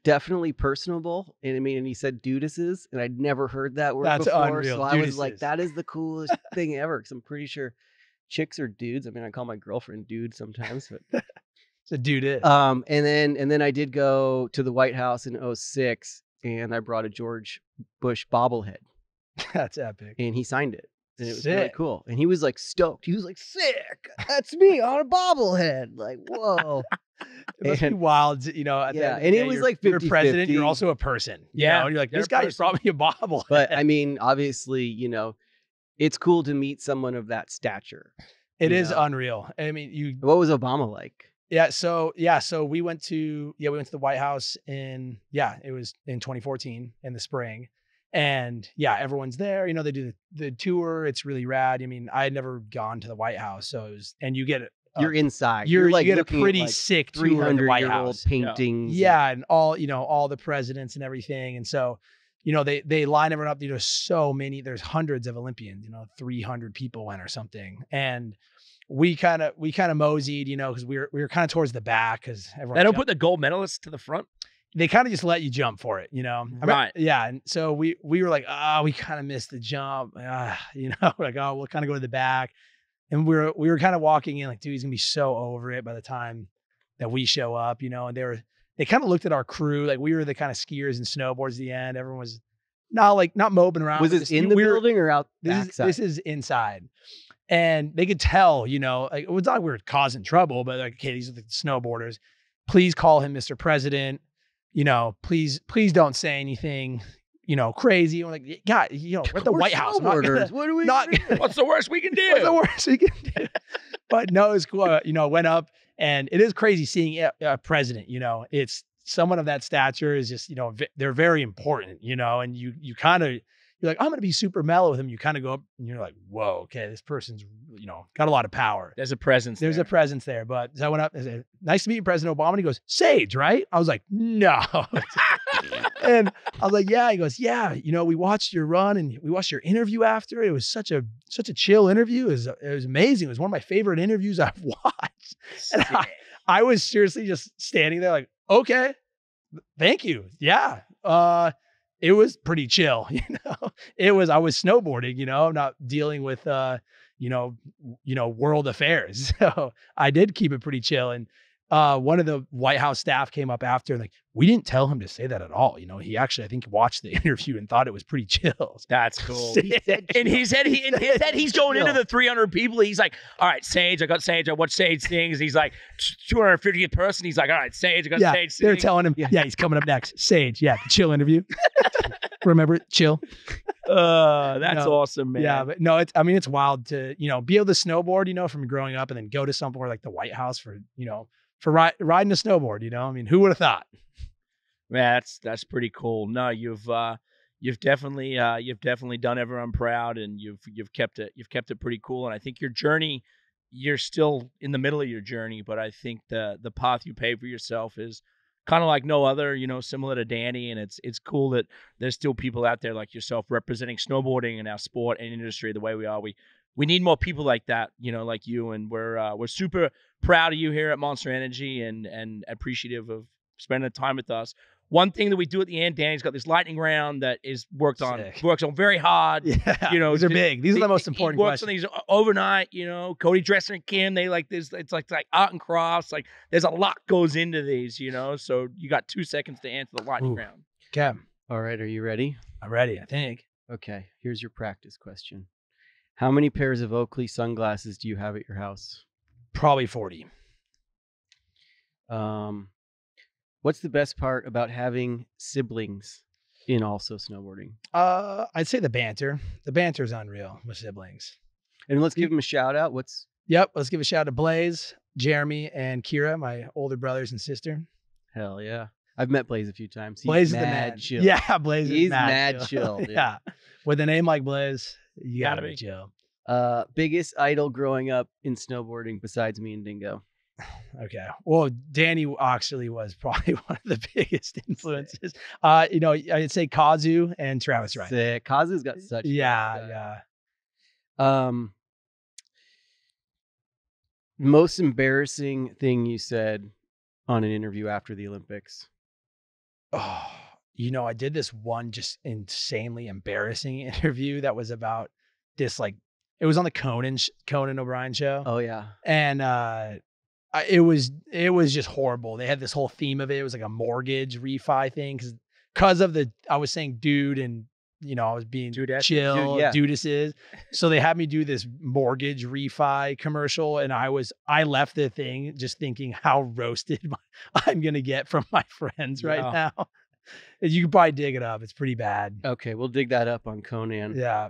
definitely personable, and he said dudesses, and I'd never heard that word before. Unreal. So I was like, that is the coolest thing ever, because I'm pretty sure chicks are dudes. I mean, I call my girlfriend dude sometimes, but it's a dude. And then I did go to the White House in 2006, and I brought a George Bush bobblehead. That's epic. And he signed it. And it was really cool. And he was like stoked. He was like, sick. That's me on a bobblehead. Like, whoa. It must be wild, you know. And it was like 50-50. You're a president, you're also a person. You know? And you're like, this guy just brought me a bobblehead. But I mean, obviously, you know, it's cool to meet someone of that stature. It is unreal. I mean, what was Obama like? So we went to the White House it was in 2014 in the spring. And everyone's there, you know, they do the tour. It's really rad. I mean, I had never gone to the White House. So and you get you're inside. You get a pretty sick tour of the White House paintings. Yeah. And all, you know, all the presidents and everything. And so, you know, they line everyone up, you know, so many, there's hundreds of Olympians, you know, 300 people went or something. And we kind of moseyed, you know, because we were kind of towards the back because everyone. They don't put the gold medalists to the front. They kind of just let you jump for it, you know? Right. And so we were like, we kind of missed the jump. You know, like, we'll kind of go to the back. And we were kind of walking in like, dude, he's going to be so over it by the time that we show up, you know? And they kind of looked at our crew. Like we were the kind of skiers and snowboards at the end. Everyone was not moping around. Was this in the building or out backside? This is inside. And they could tell, you know, like, it was not like we were causing trouble, but like, okay, these are the snowboarders. Please call him Mr. President. You know, please don't say anything, you know, crazy. I'm like, God, you know, we're at the White House. What do we? What's the worst we can do? What's the worst we can do? But no, it's cool. You know, went up, and it is crazy seeing a president. You know, it's someone of that stature is just, you know, they're very important. You know, and you kind of. You're like, I'm going to be super mellow with him. You kind of go up and you're like, whoa, okay, this person's, you know, got a lot of power. There's a presence there. But so I went up and said, nice to meet you, President Obama. And he goes, Sage, right? I was like, no. And I was like, yeah. He goes, yeah, you know, we watched your run and we watched your interview after. It was such a chill interview. It was amazing. It was one of my favorite interviews I've watched. And I was seriously just standing there like, okay, thank you. Yeah. It was pretty chill, you know. I was snowboarding, you know. I'm not dealing with you know, world affairs. So I did keep it pretty chill. And one of the White House staff came up after and like, we didn't tell him to say that at all. You know, he actually, I think, watched the interview and thought it was pretty chill. That's cool. He said he's going into the 300 people. He's like, all right, Sage, I got Sage. I watched Sage things. He's like 250th person. He's like, all right, Sage, I got Sage. They're telling him, he's coming up next. Sage, the chill interview. Remember it, chill. That's awesome, man. Yeah, but no, it's wild to, you know, be able to snowboard, you know, from growing up and then go to somewhere like the White House for, you know, for riding a snowboard. You know, I mean, who would have thought? Man, that's pretty cool. No, you've definitely done everyone proud, and you've kept it pretty cool. And I think your journey, you're still in the middle of your journey, but I think the path you paved for yourself is kind of like no other, you know, similar to Danny. And it's cool that there's still people out there like yourself representing snowboarding and our sport and industry the way we are. We need more people like that, you know, like you. And we're super proud of you here at Monster Energy and appreciative of spending time with us. One thing that we do at the end, Danny's got this lightning round that is works on very hard. Yeah, you know, these are big. These are the most important works questions. on these overnight. You know, Cody Dresser and Kim, they like this. It's like art and crafts. Like there's a lot goes into these. You know, so you got 2 seconds to answer the lightning round. Okay. All right, are you ready? I'm ready, I think. Okay, here's your practice question. How many pairs of Oakley sunglasses do you have at your house? Probably 40. What's the best part about having siblings in also snowboarding? I'd say the banter. The banter is unreal with siblings. And let's give them a shout out. Yep. Let's give a shout out to Blaze, Jeremy, and Kira, my older brothers and sister. Hell yeah. I've met Blaze a few times. Blaze He's is the mad man. chill. Yeah, Blaze He's is mad chill. Dude. Yeah. With a name like Blaze, you gotta be chill. Biggest idol growing up in snowboarding besides me and Dingo? Okay. Well, Danny actually was probably one of the biggest influences. You know, I'd say Kazu and Travis Wright. Sick. Kazu's got such yeah. Most embarrassing thing you said on an interview after the Olympics? Oh, you know, I did this one just insanely embarrassing interview that was about this, like, it was on the Conan O'Brien show. Oh yeah. And it was just horrible. They had this whole theme of it. It was like a mortgage refi thing because of I was saying dude, and you know, I was being chill, dudeses. So they had me do this mortgage refi commercial, and I left the thing just thinking how roasted I'm gonna get from my friends right now. You can probably dig it up. It's pretty bad. Okay, we'll dig that up on Conan. Yeah.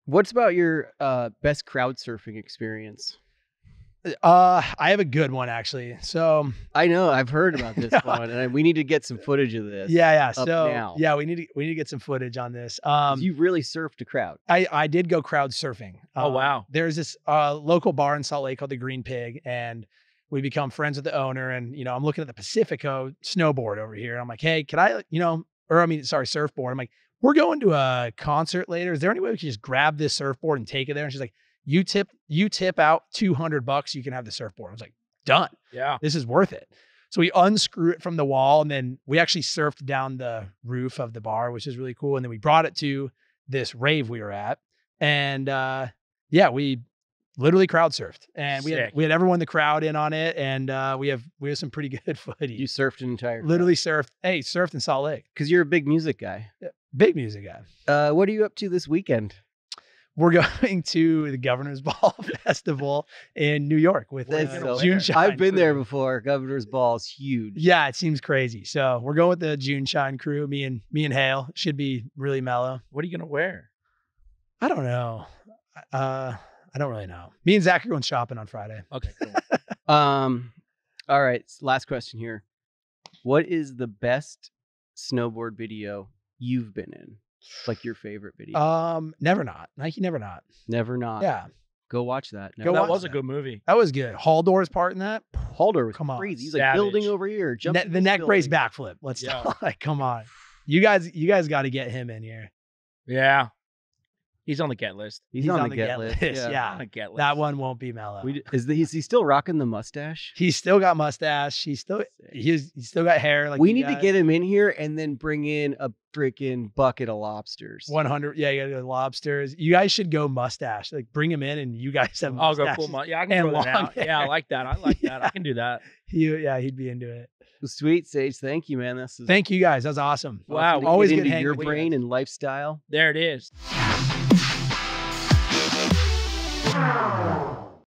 What's about your best crowd surfing experience? I have a good one actually. So I know I've heard about this one, and we need to get some footage of this. Yeah. So now. Yeah, we need to get some footage on this. You really surfed a crowd. I did go crowd surfing. Oh wow. There's this local bar in Salt Lake called the Green Pig, and we become friends with the owner. And you know, I'm looking at the Pacifico snowboard over here, and I'm like, hey, can I, surfboard. I'm like, we're going to a concert later. Is there any way we can just grab this surfboard and take it there? And she's like, you tip out $200, you can have the surfboard. I was like, done. Yeah. This is worth it. So we unscrew it from the wall, and then we actually surfed down the roof of the bar, which is really cool. And then we brought it to this rave we were at. And we literally crowd surfed. And we had everyone in the crowd in on it. And we have some pretty good footage. You surfed an entire literally surfed in Salt Lake. Because you're a big music guy. Yeah, big music guy. What are you up to this weekend? We're going to the Governor's Ball Festival in New York with June Shine. I've been there before. Governor's Ball is huge. Yeah, it seems crazy. So we're going with the June Shine crew. Me and Hale. Should be really mellow. What are you gonna wear? I don't know. I don't really know. Me and Zach are going shopping on Friday. Okay, cool. All right. Last question here. What is the best snowboard video you've been in? Like your favorite video? Never Not. Nike Never Not. Never Not. Yeah. Go watch that. That was a good movie. That was good. Haldor's part in that. Haldor was come on. crazy. He's like building over here. The neck brace backflip. Let's like, come on. You guys got to get him in here. Yeah. He's on the get list. He's on the get list. Yeah. On the get list. That one won't be mellow. Is he still rocking the mustache? He's still got mustache. He's still got hair. Like we need to get him in here and then bring in a freaking bucket of lobsters. 100. Yeah, you gotta go lobsters. You guys should go mustache. Like bring him in and you guys have. I'll go full mustache. Yeah, I can throw that out. Yeah, I like that. Yeah. I can do that. He'd be into it. Sweet, Sage. Thank you, man. Thank you guys. That was awesome. Wow. Always get good into hanging your with brain and lifestyle. There it is.